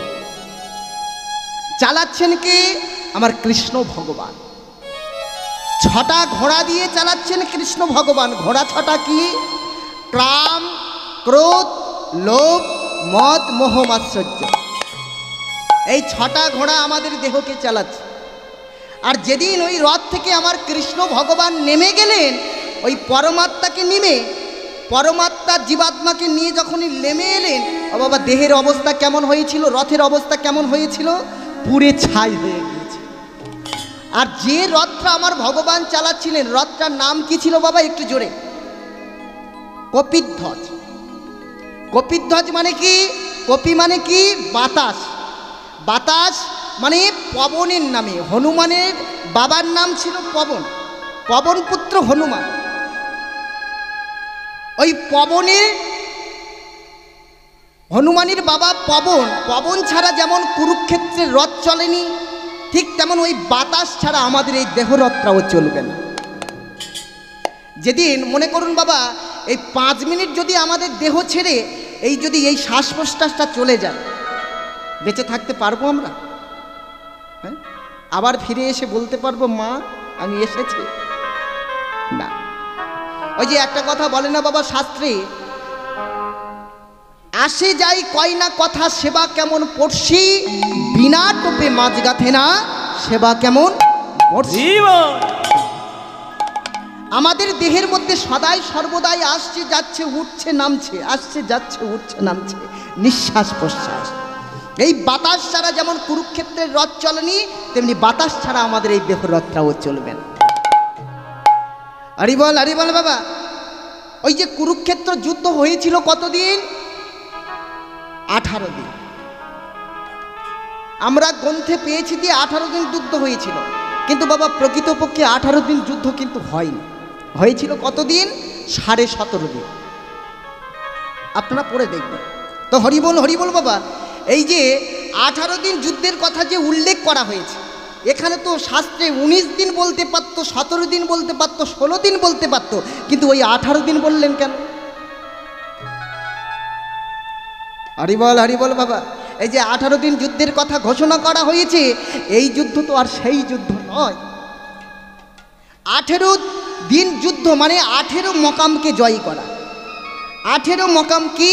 চালাচ্ছেন কে? আমার কৃষ্ণ ভগবান। 6টা ঘোড়া দিয়ে চালাচ্ছেন কৃষ্ণ ভগবান। ঘোড়া 6টা কি? কাম, ক্রোধ, লোভ, মদ, মোহ, মাৎসর্য। এই 6টা ঘোড়া আমাদের দেহকে চালাচ্ছে। আর যেদিন ওই রথ থেকে আমার কৃষ্ণ ভগবান নেমে গেলেন, ওই পরমাত্মাকে নেমে পরমাত্মা জীবাত্মাকে নিয়ে যখনই নেমে এলেন, ও বাবা দেহের অবস্থা কেমন হয়েছিল, রথের অবস্থা কেমন হয়েছিল, পুড়ে ছাই হয়ে গিয়েছে। আর যে রথটা আমার ভগবান চালাচ্ছিলেন, রথটার নাম কি ছিল বাবা একটু জোরে? কপিধ্বজ। কপিধ্বজ মানে কি? কপি মানে কি? বাতাস। বাতাস মানে পবনের নামে। হনুমানের বাবার নাম ছিল পবন, পবন পুত্র হনুমান। ওই পবনের, হনুমানের বাবা পবন, পবন ছাড়া যেমন কুরুক্ষেত্রের রথ চলেনি, ঠিক তেমন ওই বাতাস ছাড়া আমাদের এই দেহরথটাও চলবে না। যেদিন মনে করুন বাবা এই 5 মিনিট যদি আমাদের দেহ ছেড়ে যদি এই শ্বাস প্রশ্বাসটা চলে যায়, বেঁচে থাকতে পারবো আমরা? হ্যাঁ, আবার ফিরে এসে বলতে পারবো মা আমি এসেছি? না। ওই যে একটা কথা বলে না বাবা শাস্ত্রে, আসে যাই কয় না কথা, সেবা কেমন পড়ছি, বিনা টোপে মাছ গাথে না, সেবা কেমন পড়ছি। আমাদের দেহের মধ্যে সদাই সর্বদাই আসছে যাচ্ছে উঠছে নামছে, আসছে যাচ্ছে উঠছে নামছে, নিঃশ্বাস প্রশ্বাস। এই বাতাস ছাড়া যেমন কুরুক্ষেত্রের রথ চলেনি, তেমনি বাতাস ছাড়া আমাদের এই দেহ রথটাও চলবে না। আরে বল বাবা, ওই যে কুরুক্ষেত্র যুদ্ধ হয়েছিল কতদিন? 18 দিন। আমরা গ্রন্থে পেয়েছি যে 18 দিন যুদ্ধ হয়েছিল, কিন্তু বাবা প্রকৃতপক্ষে 18 দিন যুদ্ধ কিন্তু হয়নি। হয়েছিল কতদিন? 17.5 দিন। আপনারা পড়ে দেখবেন তো। হরিবল বাবা, এই যে 18 দিন যুদ্ধের কথা যে উল্লেখ করা হয়েছে, এখানে তো শাস্ত্রে 19 দিন বলতে পারতো, 17 দিন বলতে পারতো, 16 দিন বলতে পারতো, কিন্তু ওই 18 দিন বললেন কেন? হরিবল বাবা, এই যে 18 দিন যুদ্ধের কথা ঘোষণা করা হয়েছে, এই যুদ্ধ তো আর সেই যুদ্ধ নয়। 18 দিন যুদ্ধ মানে 18 মকামকে জয় করা। 18 মকাম কি?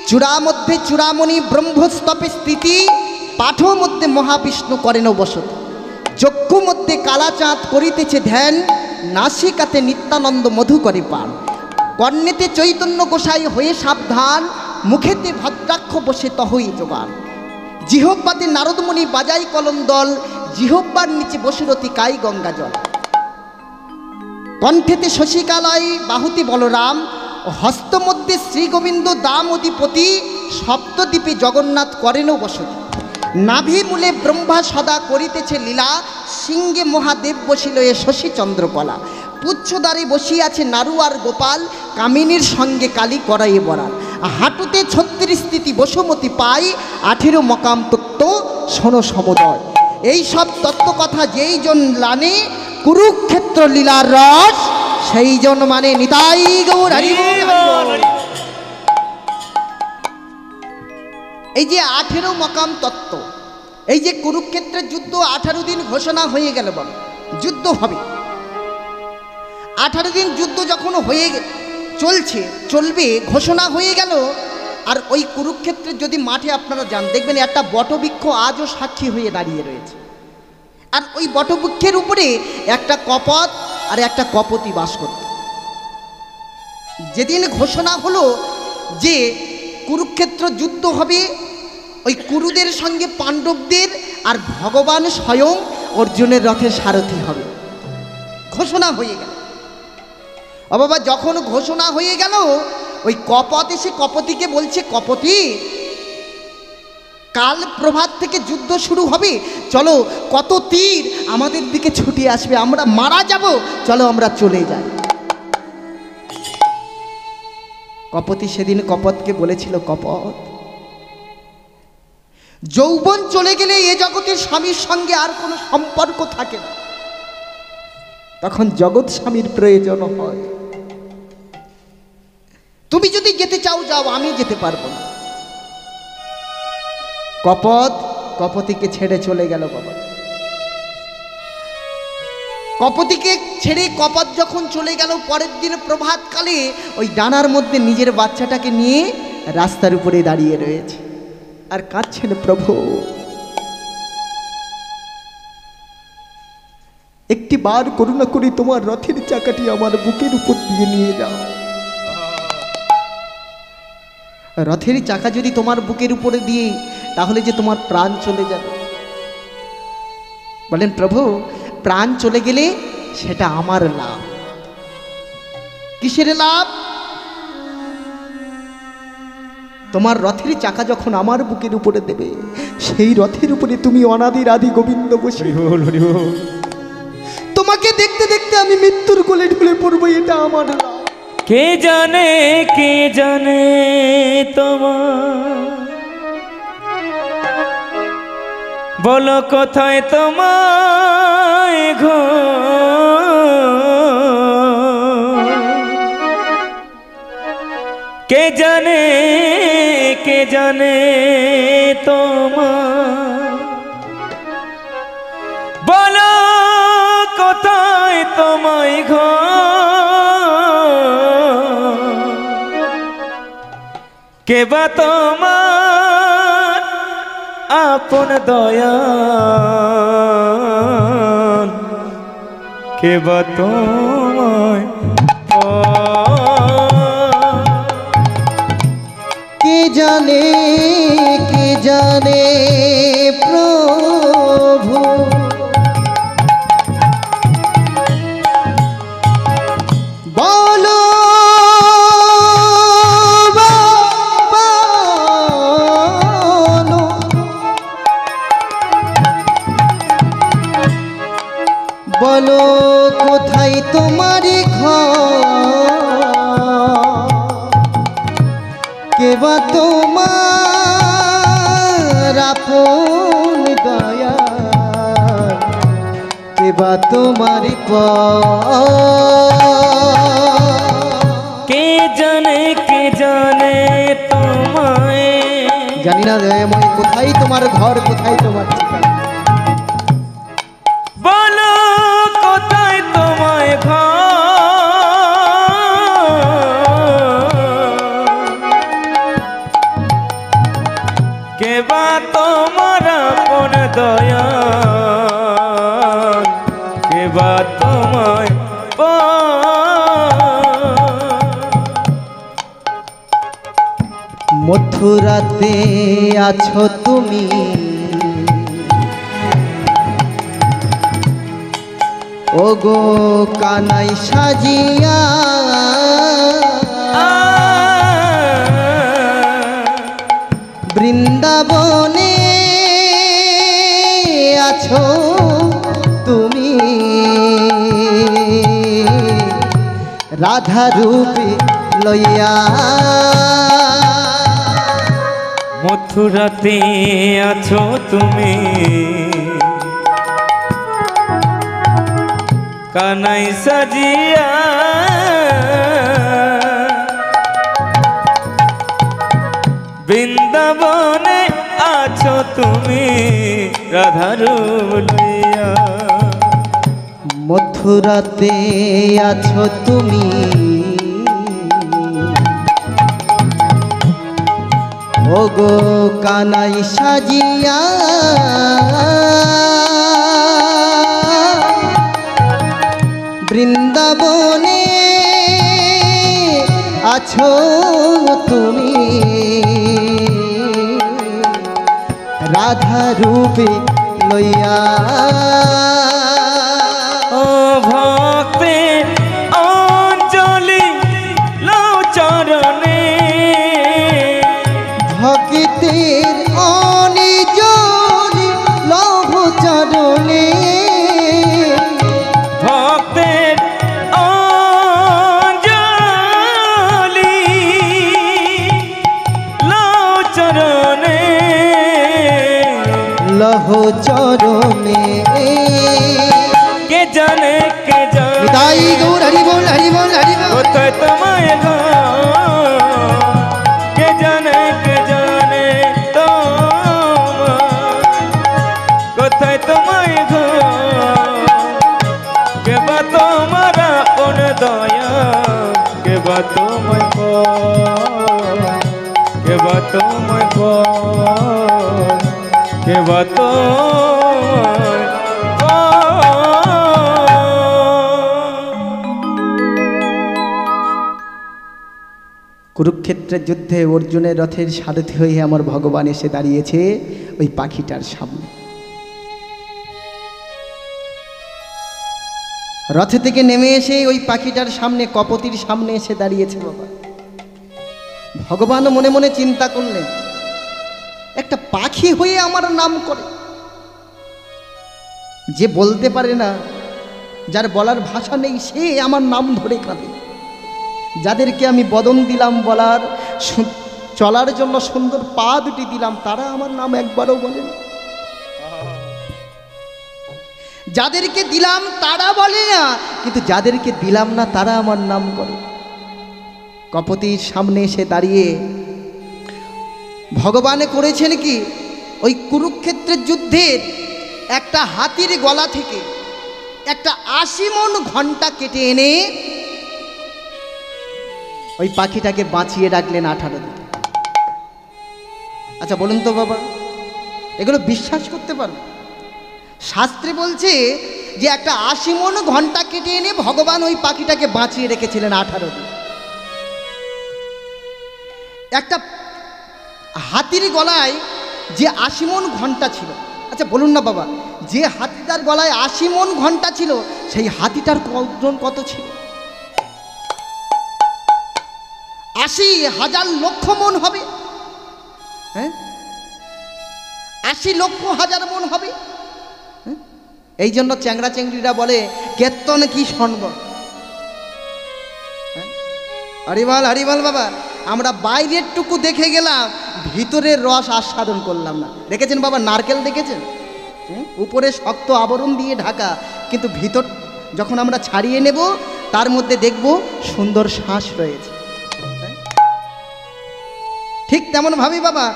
চূড়া মধ্যে চূড়ামণি ব্রহ্মস্তপে স্থিতি, পাঠ মধ্যে মহাবিষ্ণু করেন বসত, চক্ষু মধ্যে কালাচাঁদ করিতেছে ধ্যান, নাসিকাতে নিত্যানন্দ মধু করে পান, কর্ণেতে চৈতন্য গোসাই হয়ে সাবধান, মুখেতে ভদ্রাক্ষ বসে তহই যোগান, জিহব্বাতে নারদমণি বাজাই কলন্দল, জিহব্বার নিচে বসুরতি কাই গঙ্গা জল, কণ্ঠেতে শশিকালয় বাহুতি বলরাম, হস্ত মধ্যে শ্রীগোবিন্দ দাম অধিপতি, সপ্তদ্বীপে জগন্নাথ করেন বসতি, নাভি মূলে ব্রহ্মা সদা করিতেছে লীলা, সিংহে মহাদেব বসিল এ শশী চন্দ্রকলা, পুচ্ছদ্বারে বসিয়াছে নারু আর গোপাল, কামিনীর সঙ্গে কালী করাইয়ে বরাল, হাঁটুতে 36 স্থিতি বসুমতি পাই, 18 মকাম তত্ত্ব শোনো সমুদয়। এই সব তত্ত্ব কথা যেই জন লানে, কুরুক্ষেত্র লীলার রস সেই জন মানে নিতাই গৌর হরি বল। এই যে 18 মকাম তত্ত্ব, এই যে কুরুক্ষেত্রের যুদ্ধ 18 দিন ঘোষণা হয়ে গেল, বল যুদ্ধ হবে। 18 দিন যুদ্ধ যখন হয়ে চলবে ঘোষণা হয়ে গেল। আর ওই কুরুক্ষেত্রের যদি মাঠে আপনারা যান, দেখবেন একটা বটবৃক্ষ আজও সাক্ষী হয়ে দাঁড়িয়ে রয়েছে। আর ওই বটবৃক্ষের উপরে একটা কপত আর একটা কপতি বাস করত। যেদিন ঘোষণা হলো যে কুরুক্ষেত্র যুদ্ধ হবে, ওই কুরুদের সঙ্গে পাণ্ডবদের আর ভগবান স্বয়ং অর্জুনের রথের সারথি হবে, ঘোষণা হয়ে গেল। ও বাবা, যখন ঘোষণা হয়ে গেল, ওই কপত এসে কপতিকে বলছে, কপতি কাল প্রভাত থেকে যুদ্ধ শুরু হবে, চলো কত তীর আমাদের দিকে ছুটে আসবে, আমরা মারা যাব, চলো আমরা চলে যাই। কপতি সেদিন কপতকে বলেছিল, কপত যৌবন চলে গেলে এ জগতে স্বামীর সঙ্গে আর কোনো সম্পর্ক থাকে না, তখন জগৎ স্বামীর প্রয়োজন হয়। তুমি যদি যেতে চাও যাও, আমি যেতে পারবো না। কপত কপতিকে ছেড়ে চলে গেল। বাবা, কপতিকে ছেড়ে কপত যখন চলে গেল, পরের দিন প্রভাতকালে ওই ডানার মধ্যে নিজের বাচ্চাটাকে নিয়ে রাস্তার উপরে দাঁড়িয়ে রয়েছে আর কাঁদছেন, প্রভু একটি বার করুণা করে তোমার রথের চাকাটি আমার বুকের উপর দিয়ে নিয়ে যাও। রথের চাকা যদি তোমার বুকের উপরে দিয়ে, তাহলে যে তোমার প্রাণ চলে যাবে। বলেন প্রভু, প্রাণ চলে গেলে সেটা আমার লাভ। কিসের লাভ? তোমার রথের চাকা যখন আমার বুকের উপরে দেবে, সেই রথের উপরে তুমি অনাদির আদি গোবিন্দ বসে, তোমাকে দেখতে দেখতে আমি মৃত্যুর কোলে ঢুলে পড়বো, এটা আমার লাভ। কে জানে তোমার, বলো কোথায় তোমায় ঘর। কে জানে তোমার, বলো কোথায় তোমায় ঘর। কে বা তোমার আপন দয়াল, কে বা তোমায় কে জানে প্রভু, বলো বলো কোথায় তোমার ঘর। কে বা তোমার আপন দয়াল, কে বা তোমার কে জানে তোমায়। জানি না দয়াময়, কোথায় তোমার ঘর, কোথায় তোমার ঠিকানা। বলো কোথায় তোমায় ঘর। কে বা তোমার আপন দয়াল, কে বা তোমায় মথুরাতে আছো তুমি, ওগো কানাই সাজিয়া। বৃন্দাবনে আছো তুমি, রাধা রূপে লইয়া। মথুরাতে আছো তুমি, কানাই সাজিয়া। বৃন্দাবনে আছো তুমি, রাধা রূপ লইয়া। মথুরাতে আছো তুমি, ওগো কানাই সাজিয়া। বৃন্দাবনে আছো তুমি, রাধা রূপে লইয়া। ও ভক্তে অঞ্জলি লও চরণে, ভক্তের অনিজলি লৌহ চরণে। ভক্তের অঞ্জলি লও চরণে, লহ চরণে। কে জানে তাই গৌর হরি বল হরি বল হরি বল। কোথায় তোমায় ঘর। কে জানে তোমার, কোথায় তোমায় ঘর। কে বা তোমার আপন দয়া, কে বা তোমায় ঘর। কে বা তোমায় ঘর, কে বা তোমায় ঘর। কুরুক্ষেত্রের যুদ্ধে অর্জুনের রথের সারথি হয়ে আমার ভগবান এসে দাঁড়িয়েছে ওই পাখিটার সামনে। রথে থেকে নেমে এসে ওই পাখিটার সামনে, কপতির সামনে এসে দাঁড়িয়েছে বাবা। ভগবান মনে মনে চিন্তা করলেন, একটা পাখি হয়ে আমার নাম করে, যে বলতে পারে না, যার বলার ভাষা নেই, সে আমার নাম ধরে কাঁদে। যাদেরকে আমি বদন দিলাম বলার, চলার জন্য সুন্দর পা দুটি দিলাম, তারা আমার নাম একবারও বলে না। যাদেরকে দিলাম তারা বলে না, কিন্তু যাদেরকে দিলাম না তারা আমার নাম করে। কপতির সামনে এসে দাঁড়িয়ে ভগবান করেছেন কি, ওই কুরুক্ষেত্রের যুদ্ধের একটা হাতির গলা থেকে একটা 80 মণ ঘন্টা কেটে এনে ওই পাখিটাকে বাঁচিয়ে রাখলেন 18 দিন। আচ্ছা বলুন তো বাবা, এগুলো বিশ্বাস করতে পারো? শাস্ত্রে বলছে যে একটা 80 মণ ঘন্টা কেটে এনে ভগবান ওই পাখিটাকে বাঁচিয়ে রেখেছিলেন 18 দিন। একটা হাতির গলায় যে 80 মণ ঘন্টা ছিল, আচ্ছা বলুন না বাবা, যে হাতিটার গলায় 80 মণ ঘন্টা ছিল, সেই হাতিটার ওজন কত ছিল? 80,000 লক্ষ মণ হবে। হ্যাঁ, 80 লক্ষ হাজার মণ হবে। এই জন্য চ্যাংড়া চেংড়িরা বলে কেতন কি সম্ভব। হরিবল হরিবল বাবা, আমরা বাইরের টুকু দেখে গেলাম, ভিতরের রস আস্বাদন করলাম না। দেখেছেন বাবা, নারকেল দেখেছেন, উপরে শক্ত আবরণ দিয়ে ঢাকা, কিন্তু ভিতর যখন আমরা ছাড়িয়ে নেব তার মধ্যে দেখব সুন্দর শ্বাস রয়েছে। ঠিক তেমন ভাবে বাবা,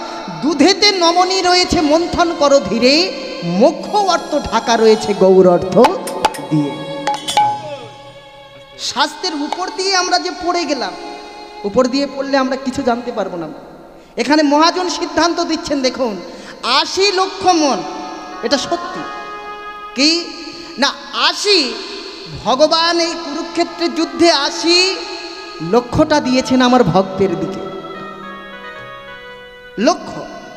দুধেতে নমনী রয়েছে মন্থন করো ধীরে, মোক্ষ অর্থ ঢাকা রয়েছে গৌর অর্থ দিয়ে। শাস্ত্রের উপর দিয়ে আমরা যে পড়ে গেলাম, উপর দিয়ে পড়লে আমরা কিছু জানতে পারবো না। এখানে মহাজন সিদ্ধান্ত দিচ্ছেন, দেখুন 80 লক্ষ মণ, এটা সত্যি কি না? 80 ভগবান এই কুরুক্ষেত্রের যুদ্ধে 80 লক্ষটা দিয়েছেন আমার ভক্তের দিকে।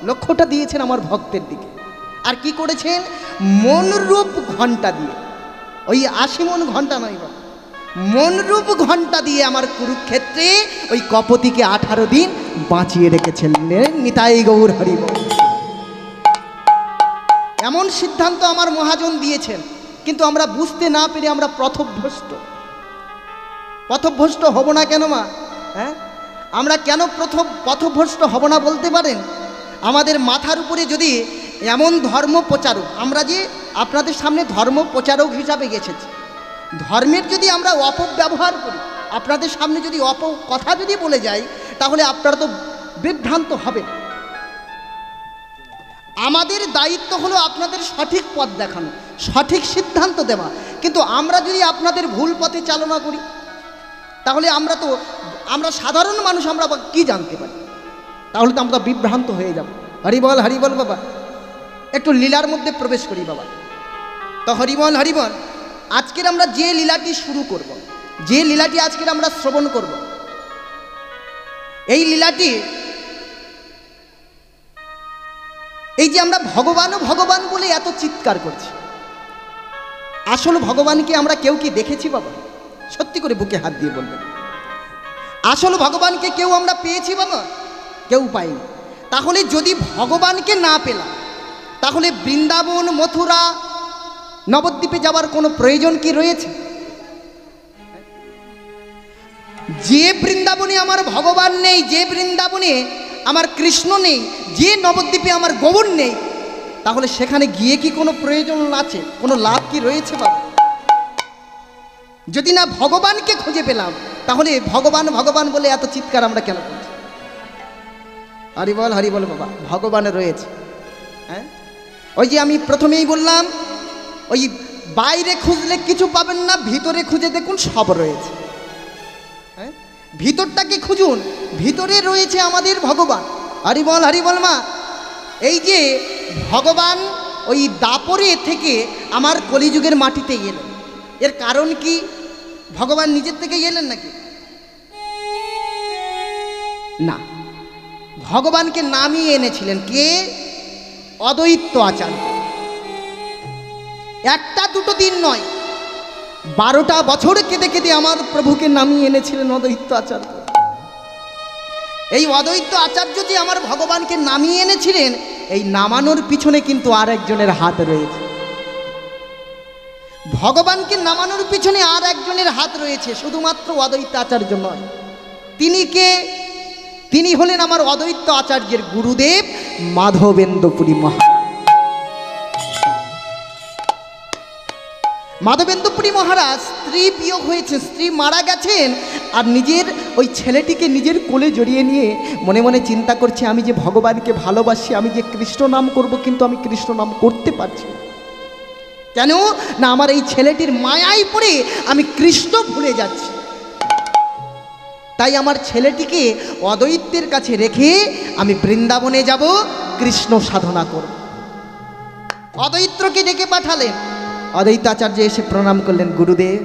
লক্ষটা দিয়েছেন আমার ভক্তের দিকে। আর কি করেছেন? মনরূপ ঘন্টা দিয়ে, ওই 80 মণ ঘন্টা নয় বাবা, মনরূপ ঘন্টা দিয়ে আমার কুরুক্ষেত্রে ওই কপতিকে 18 দিন বাঁচিয়ে রেখেছেন। নিতাই গৌর হরি বল। এমন সিদ্ধান্ত আমার মহাজন দিয়েছেন, কিন্তু আমরা বুঝতে না পেরে আমরা পথভ্রষ্ট হব না কেন মা? হ্যাঁ, আমরা কেন পথভ্রষ্ট হব না বলতে পারেন? আমাদের মাথার উপরে যদি এমন ধর্ম প্রচারক, আমরা যে আপনাদের সামনে ধর্ম প্রচারক হিসাবে গেছেছি, ধর্মের যদি আমরা অপব্যবহার করি, আপনাদের সামনে যদি কথা যদি বলে যাই, তাহলে আপনারা তো বিভ্রান্ত হবেন। আমাদের দায়িত্ব হলো আপনাদের সঠিক পথ দেখানো, সঠিক সিদ্ধান্ত দেওয়া। কিন্তু আমরা যদি আপনাদের ভুল পথে চালনা করি, তাহলে আমরা সাধারণ মানুষ, আমরা কি জানতে পারি? তাহলে তো আমরা বিভ্রান্ত হয়ে যাব। হরিবল হরিবল বাবা, একটু লীলার মধ্যে প্রবেশ করি বাবা। তো হরিবল হরিবল, আজকের আমরা যে লীলাটি শুরু করব, যে লীলাটি আজকের আমরা শ্রবণ করব, এই লীলাটি, এই যে আমরা ভগবান ভগবান বলে এত চিৎকার করছি, আসল ভগবানকে আমরা কেউ কি দেখেছি বাবা? সত্যি করে বুকে হাত দিয়ে বলবেন, আসল ভগবানকে কেউ আমরা পেয়েছি বাবা? কেউ পাইনি। তাহলে যদি ভগবানকে না পেলাম, তাহলে বৃন্দাবন, মথুরা, নবদ্বীপে যাওয়ার কোনো প্রয়োজন কি রয়েছে? যে বৃন্দাবনে আমার ভগবান নেই, যে বৃন্দাবনে আমার কৃষ্ণ নেই, যে নবদ্বীপে আমার গৌর নেই, তাহলে সেখানে গিয়ে কি কোনো প্রয়োজন আছে? কোনো লাভ কি রয়েছে বাবা? যদি না ভগবানকে খুঁজে পেলাম, তাহলে ভগবান ভগবান বলে এত চিৎকার আমরা কেন করছি? হরিবল হরিবল বাবা, ভগবান রয়েছে। হ্যাঁ, ওই যে আমি প্রথমেই বললাম, ওই বাইরে খুঁজলে কিছু পাবেন না, ভিতরে খুঁজে দেখুন সব রয়েছে। হ্যাঁ, ভিতরটাকে খুঁজুন, ভিতরে রয়েছে আমাদের ভগবান। হরিবল হরিবল মা, এই যে ভগবান ওই দাপরে থেকে আমার কলিযুগের মাটিতে এলেন, এর কারণ কি? ভগবান নিজের থেকে এলেন নাকি? না, ভগবানকে নামিয়ে এনেছিলেন কে? অদ্বৈত আচার্য। একটা দুটো দিন নয়, 12টা বছর কেঁদে কেঁদে আমার প্রভুকে নামিয়ে এনেছিলেন অদ্বৈত আচার্য। এই অদ্বৈত আচার্য যে আমার ভগবানকে নামিয়ে এনেছিলেন, এই নামানোর পিছনে কিন্তু আর একজনের হাত রয়েছে। ভগবানকে নামানোর পিছনে আর একজনের হাত রয়েছে, শুধুমাত্র অদ্বৈত আচার্য নয়। তিনি কে? তিনি হলেন আমার অদ্বৈত আচার্যের গুরুদেব মাধবেন্দ্রপুরী মহারাজ। মাধবেন্দ্রপুরী মহারাজ স্ত্রী বিয়োগ হয়েছে, স্ত্রী মারা গেছেন, আর নিজের ওই ছেলেটিকে নিজের কোলে জড়িয়ে নিয়ে মনে মনে চিন্তা করছে, আমি যে ভগবানকে ভালোবাসি, আমি যে কৃষ্ণ নাম করব, কিন্তু আমি কৃষ্ণ নাম করতে পারছি না। কেন না, আমার এই ছেলেটির মায়ায় পড়ে আমি কৃষ্ণ ভুলে যাচ্ছি। তাই আমার ছেলেটিকে অদ্বৈতের কাছে রেখে আমি বৃন্দাবনে যাব, কৃষ্ণ সাধনা করব। অদ্বৈতকে ডেকে পাঠালেন। অদ্বৈত আচার্য এসে প্রণাম করলেন, গুরুদেব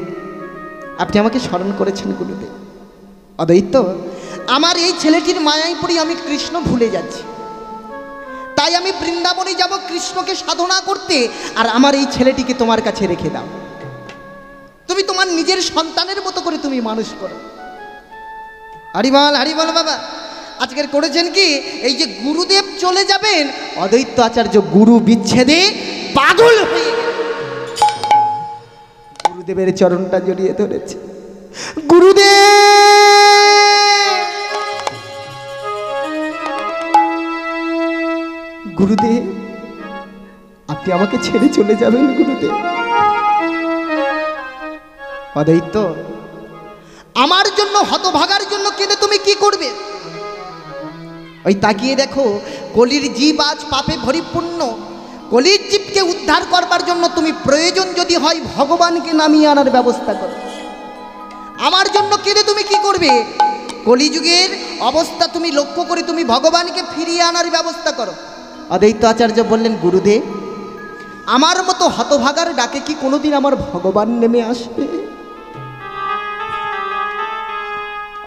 আপনি আমাকে স্মরণ করেছেন গুরুদেব। অদ্বৈত, আমার এই ছেলেটির মায়ায় পড়ে আমি কৃষ্ণ ভুলে যাচ্ছি, তাই আমি বৃন্দাবনে যাব কৃষ্ণকে সাধনা করতে, আর আমার এই ছেলেটিকে তোমার কাছে রেখে দাও। তুমি তোমার নিজের সন্তানের মতো করে তুমি মানুষ করো। হরিবল হরিবল বাবা। আজকের করেছেন কি, এই যে গুরুদেব চলে যাবেন, অদ্বৈত আচার্য গুরু বিচ্ছেদে পাগল হয়ে গুরুদেবের চরণটা জড়িয়ে ধরেছে। গুরুদেব, গুরুদেব আপনি আমাকে ছেড়ে চলে যাবেন গুরুদেব। অদ্বৈত, আমার জন্য, হতভাগার জন্য কেঁদে তুমি কি করবে? ওই তাকিয়ে দেখো, কলির জীব আজ পাপে পরিপূর্ণ। কলির জীবকে উদ্ধার করবার জন্য তুমি প্রয়োজন যদি হয় ভগবানকে নামিয়ে আনার ব্যবস্থা করো। আমার জন্য কেঁদে তুমি কি করবে? কলিযুগের অবস্থা তুমি লক্ষ্য করে তুমি ভগবানকে ফিরিয়ে আনার ব্যবস্থা করো। অদ্বৈত আচার্য বললেন, গুরুদেব আমার মতো হতভাগার ডাকে কি কোনোদিন আমার ভগবান নেমে আসবে?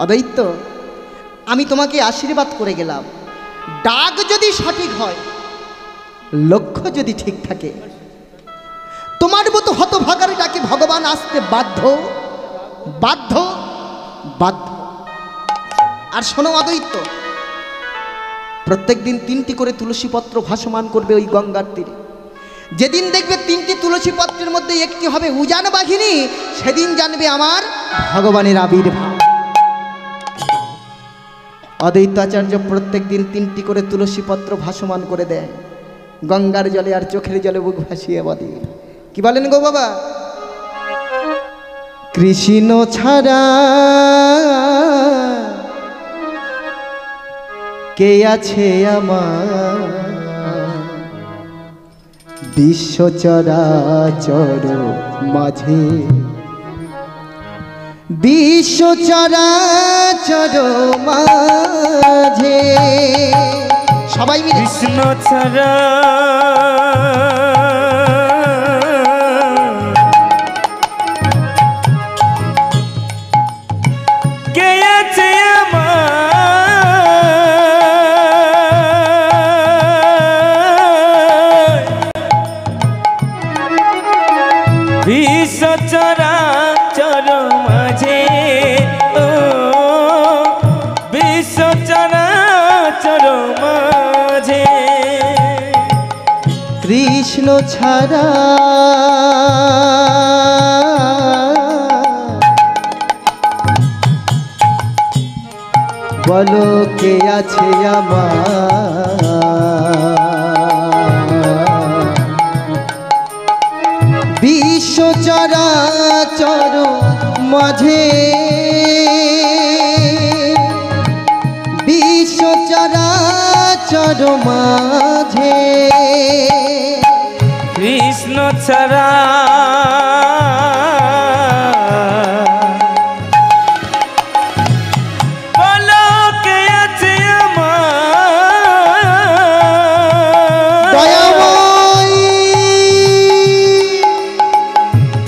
অদ্বৈত, আমি তোমাকে আশীর্বাদ করে গেলাম, ডাক যদি সঠিক হয়, লক্ষ্য যদি ঠিক থাকে, তোমার মতো হতভাগার ডাকে ভগবান আসতে বাধ্য বাধ্য বাধ্য। আর শোনো অদ্বৈত, প্রত্যেক দিন 3টি করে তুলসী পত্র ভাসমান করবে ওই গঙ্গার তীরে। যেদিন দেখবে 3টি তুলসী পত্রের মধ্যে একটি হবে উজান বাহিনী, সেদিন জানবে আমার ভগবানের আবির্ভাব। অদ্বৈত আচার্য প্রত্যেক দিন 3টি করে তুলসী পত্র ভাসমান করে দেয় গঙ্গার জলে, আর চোখের জলে বুক ভাসিয়ে বলে, কি বলেন গো বাবা? কৃষ্ণ ছাড়া কে আছে আমার, বিশ্ব চরাচর মাঝে, বিশ্ব চরাচর মাঝে। সবাই মিলে কৃষ্ণ ছাড়া কে আছে আমার, বিশ্ব চরাচর মাঝে, ও বিশ্ব চরাচর মাঝে। কৃষ্ণ ছাড়া বলো কে আছে আমার, বিশ্ব চরাচর মাঝে, বিশ্ব চরাচর মাঝে। কৃষ্ণ ছাড়া বলো কে আছে আমার, দয়াময়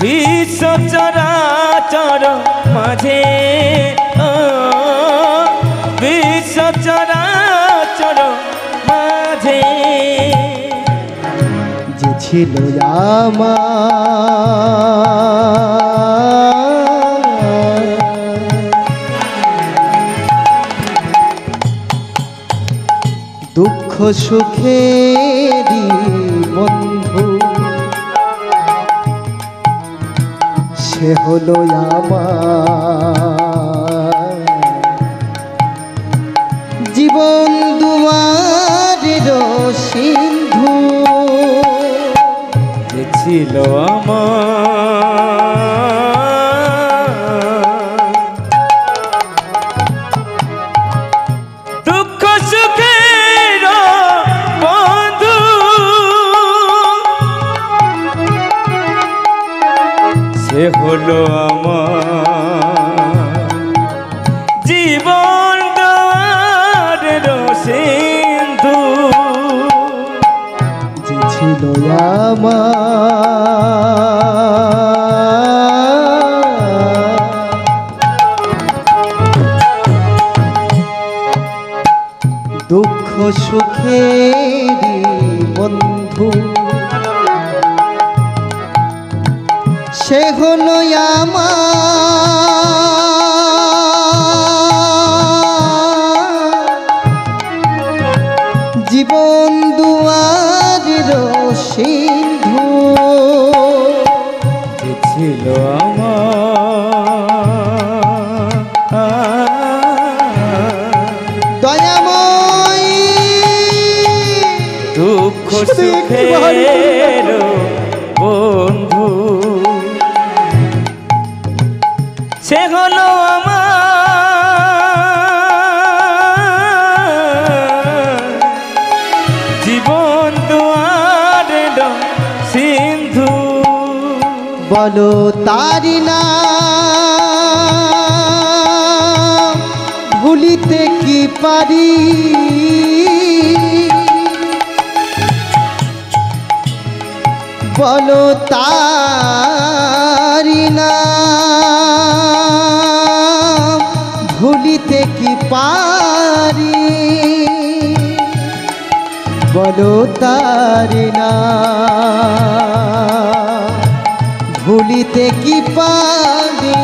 বিশ্ব চরাচর মাঝে, ও বিশ্ব ছিল আমার দুঃখ সুখেরই বন্ধু, সে হলো আমার জীবন দুয়ারের সিন্ধু। যে ছিল আমার দুঃখ সুখের বন্ধু, সে হলো আমার জীবন দুয়ারের সিন্ধু। যে ছিল আমার দুঃখ সুখেরই বন্ধু, সে হলো আমার জীবন দুয়ারের সিন্ধু। যে ছিল দয়াময় দুঃখ শুধু একটুখানি সুখের বন্ধু, সে হলো আমার জীবন দুয়ারের সিন্ধু। বলো তারি নাম ভুলিতে কি পারি, বলো তারি নাম ভুলিতে কি পারি, বলো তারি নাম ভুলিতে কি পারি।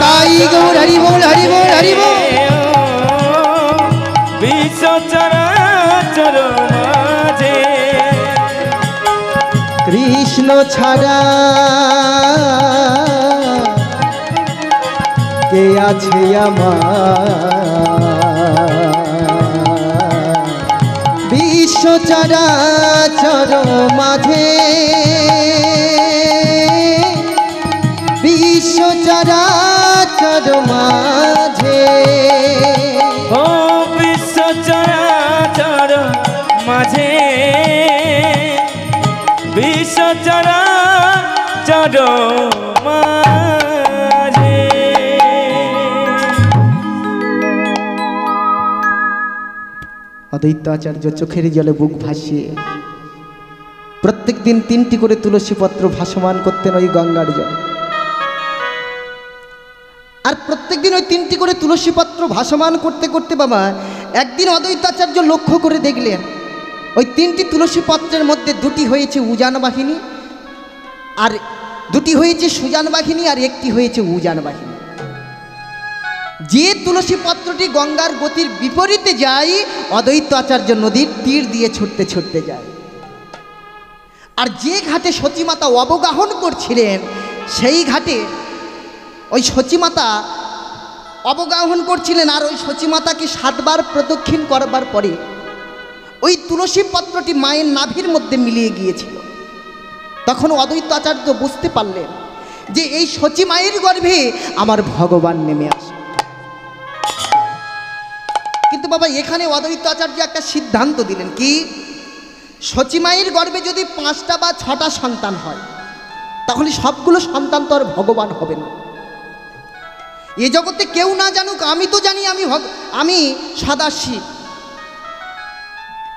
তাই গৌর হরি বল হরি বল হরি বল। বিশ্ব চরাচর মাঝে কৃষ্ণ ছাড়া কে আছে আমার, বিশ্ব চরাচর মাঝে, বিশ্ব চরাচর মাঝে। ও বিশ্ব চরাচর মাঝে, বিশ্ব চরাচর মাঝে। অদ্বৈত আচার্য চোখের জলে বুক ভাসিয়ে প্রত্যেক দিন 3টি করে তুলসী পত্র ভাসমান করতেন ওই গঙ্গার জল। আর প্রত্যেক দিন ওই 3টি করে তুলসী পত্র ভাসমান করতে করতে বাবা একদিন অদ্বৈতাচার্য লক্ষ্য করে দেখলেন ওই 3টি তুলসী পত্রের মধ্যে 2টি হয়েছে উজান বাহিনী, আর 2টি হয়েছে সুজান বাহিনী, আর 1টি হয়েছে উজান বাহিনী। যে তুলসী পত্রটি গঙ্গার গতির বিপরীতে যায় অদ্বৈত আচার্য নদীর তীর দিয়ে ছুটতে ছুটতে যায়। আর যে ঘাটে সতীমাতা অবগাহন করছিলেন সেই ঘাটে ওই সতীমাতা অবগাহন করছিলেন, আর ওই সতীমাতাকে 7 বার প্রদক্ষিণ করবার পরে ওই তুলসী পত্রটি মায়ের নাভির মধ্যে মিলিয়ে গিয়েছিল। তখন অদ্বৈত আচার্য বুঝতে পারলেন যে এই সতী মায়ের গর্ভে আমার ভগবান নেমে আসে। কিন্তু বাবা এখানে অদ্বৈত আচার্য একটা সিদ্ধান্ত দিলেন, কি সতী মায়ের গর্ভে যদি 5টা বা 6টা সন্তান হয় তাহলে সবগুলো সন্তান তো আর ভগবান হবে না। এ জগতে কেউ না জানুক, আমি তো জানি আমি সদাশিব।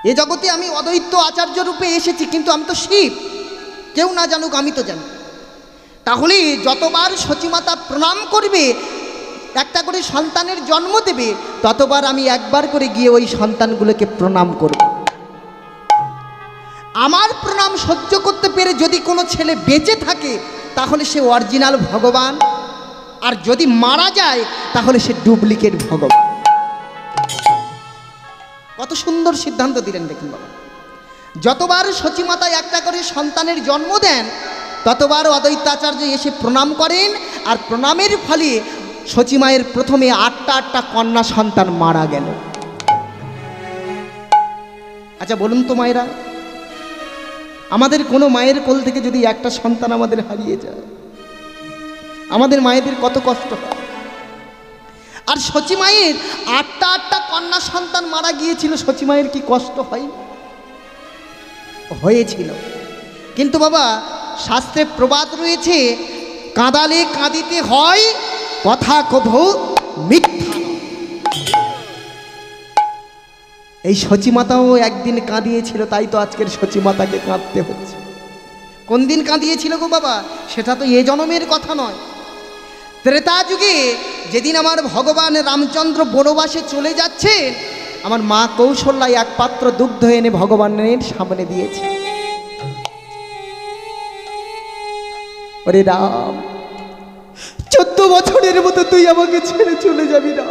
এ জগতে আমি অদ্বৈত আচার্য রূপে এসেছি, কিন্তু আমি তো শিব। কেউ না জানুক, আমি তো জানি। তাহলে যতবার সতীমাতা প্রণাম করবে, একটা করে সন্তানের জন্ম দেবে, ততবার আমি একবার করে গিয়ে ওই সন্তানগুলোকে প্রণাম করব। আমার প্রণাম সহ্য করতে পেরে যদি কোনো ছেলে বেঁচে থাকে তাহলে সে অরিজিনাল ভগবান, আর যদি মারা যায় তাহলে সে ডুপ্লিকেট ভগবান। কত সুন্দর সিদ্ধান্ত দিলেন দেখুন বাবা। যতবার সচিমাতা একটা করে সন্তানের জন্ম দেন ততবার অদ্বৈতাচার্য এসে প্রণাম করেন, আর প্রণামের ফলে সচিমায়ের প্রথমে আটটা কন্যা সন্তান মারা গেল। আচ্ছা বলুন তো মায়েরা, আমাদের কোনো মায়ের কোল থেকে যদি একটা সন্তান আমাদের হারিয়ে যায়, আমাদের মায়েদের কত কষ্ট হয়। আর সচিমায়ের আটটা কন্যা সন্তান মারা গিয়েছিল, সচিমায়ের কি কষ্ট হয়? হয়েছিল। কিন্তু বাবা শাস্ত্রে প্রবাদ রয়েছে, কাঁদালে কাঁদিতে হয়, কথা কভু মিথ্যা। এই সচিমাতাও একদিন কাঁদিয়েছিল, তাই তো আজকের সচিমাতাকে কাঁদতে হচ্ছে। কোন দিন কাঁদিয়েছিল গো বাবা? সেটা তো এ জন্মের কথা নয়। ত্রেতা যুগে যেদিন আমার ভগবান রামচন্দ্র বনবাসে চলে যাচ্ছে, আমার মা কৌশল্যা এক পাত্র দুগ্ধ এনে ভগবানের সামনে দিয়েছে। ওরে রাম, 14 বছরের মতো তুই আমাকে ছেড়ে চলে যাবি না।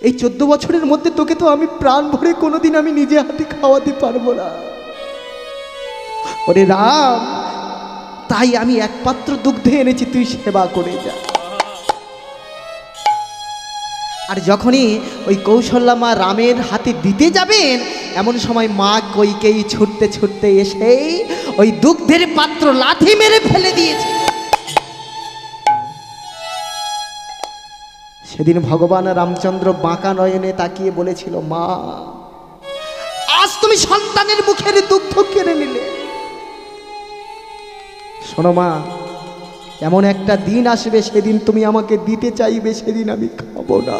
এই 14 বছরের মধ্যে তোকে তো আমি প্রাণ ভরে কোনোদিন আমি নিজে হাতে খাওয়াতে পারবো না। ওরে রাম, তাই আমি এক পাত্র দুগ্ধ এনেছি, তুই সেবা করে যা। আর যখনই ওই কৌশল্যা মা রামের হাতে দিতে যাবেন, এমন সময় মা কইকেই ছুটতে ছুটতে এসেই ওই দুগ্ধের পাত্র লাথি মেরে ফেলে দিয়েছে। সেদিন ভগবান রামচন্দ্র বাঁকা নয়নে তাকিয়ে বলেছিল, মা আজ তুমি সন্তানের মুখের দুগ্ধ কেড়ে নিলে। শোনো মা, এমন একটা দিন আসবে সেদিন তুমি আমাকে দিতে চাইবে, সেদিন আমি খাবো না।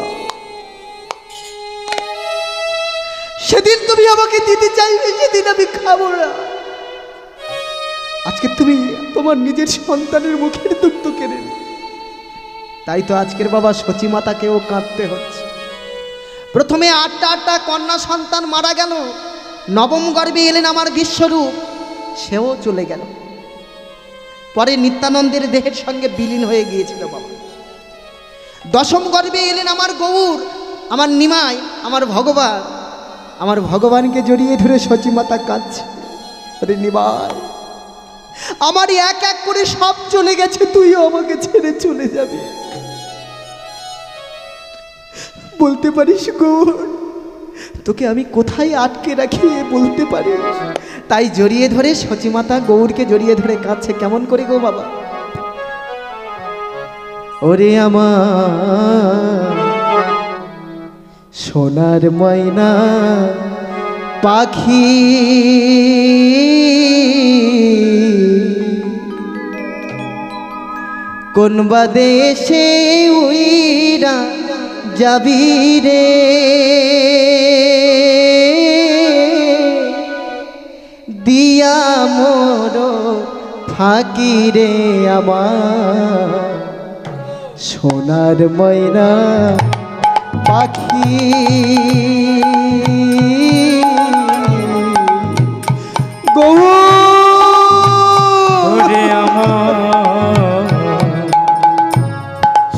সেদিন তুমি আমাকে দিতে চাইবে, সেদিন আমি খাবো না। আজকে তুমি তোমার নিজের সন্তানের মুখের দুগ্ধ কেড়ে নিলে। তাই তো আজকের বাবা সচিমাতাকেও কাঁদতে হচ্ছে। প্রথমে আটটা কন্যা সন্তান মারা গেল, নবম গর্ভে এলেন আমার বিশ্বরূপ, সেও চলে গেল। পরে নিত্যানন্দের দেহের সঙ্গে বিলীন হয়ে গিয়েছিল বাবা। দশম গর্ভে এলেন আমার গৌর, আমার নিমাই, আমার ভগবান। আমার ভগবানকে জড়িয়ে ধরে সচিমাতা কাঁদছে, আরে নিমাই, আমার এক এক করে সব চলে গেছে, তুইও আমাকে ছেড়ে চলে যাবি। বলতে পারিস গৌর, তোকে আমি কোথায় আটকে রাখি বলতে পারিস? তাই জড়িয়ে ধরে সচিমাতা গৌরকে জড়িয়ে ধরে কাঁদছে। কেমন করে গো বাবা? ওরে আমার সোনার ময়না পাখি, কোন বা দেশে উইরা যাবি রে, দিয়া মোর ফাঁকি রে আমার সোনার ময়না পাখি। ওরে আমার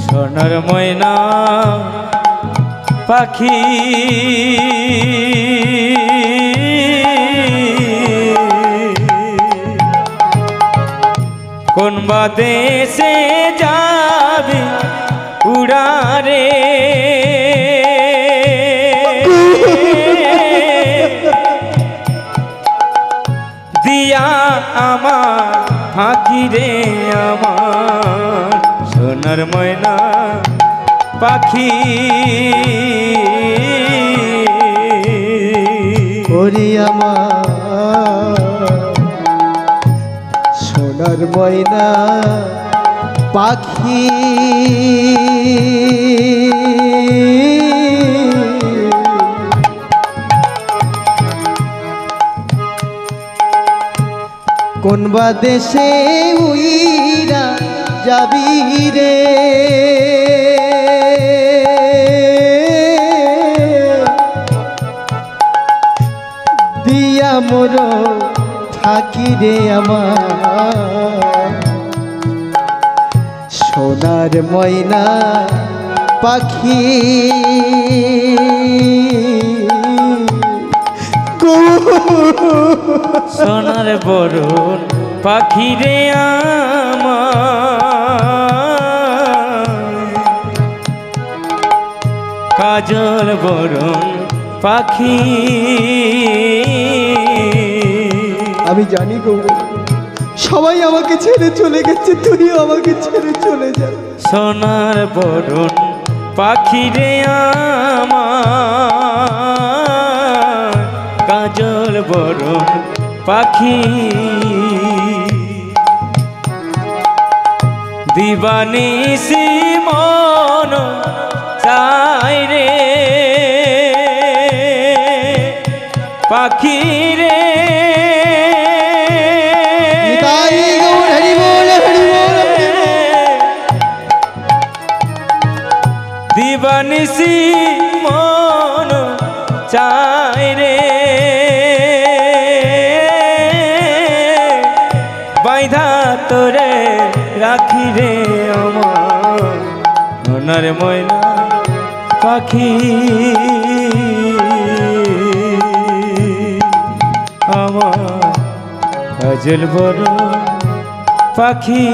সোনার ময়না পাখি, কোন বা দেশে যাবি উড়ারে, দিয়া আমার ফাঁকি রে আমার সোনার ময়না পাখি। ওরে আমার সোনার ময়না পাখি, কোন বা দেশে উইরা যাবি রে, মোর থাকি রে আমার সোনার ময়না পাখি সোনার বরণ পাখি রে আমার কাজল বরণ পাখি আমি জানি গো সবাই আমাকে ছেড়ে চলে গেছে, তুইও আমাকে ছেড়ে চলে যা। সোনার বরণ পাখি রে আমার কাজল বরণ পাখি দিবানিসি মন চাই রে পাখি রে নিতাই গৌর হরি বল, হরি বল, হরি বল। দিবানিসি মন চাই রে বাইধা তোরে রাখি রে আমার সোনার ময়না পাখি আমার কাজল বড় পাখি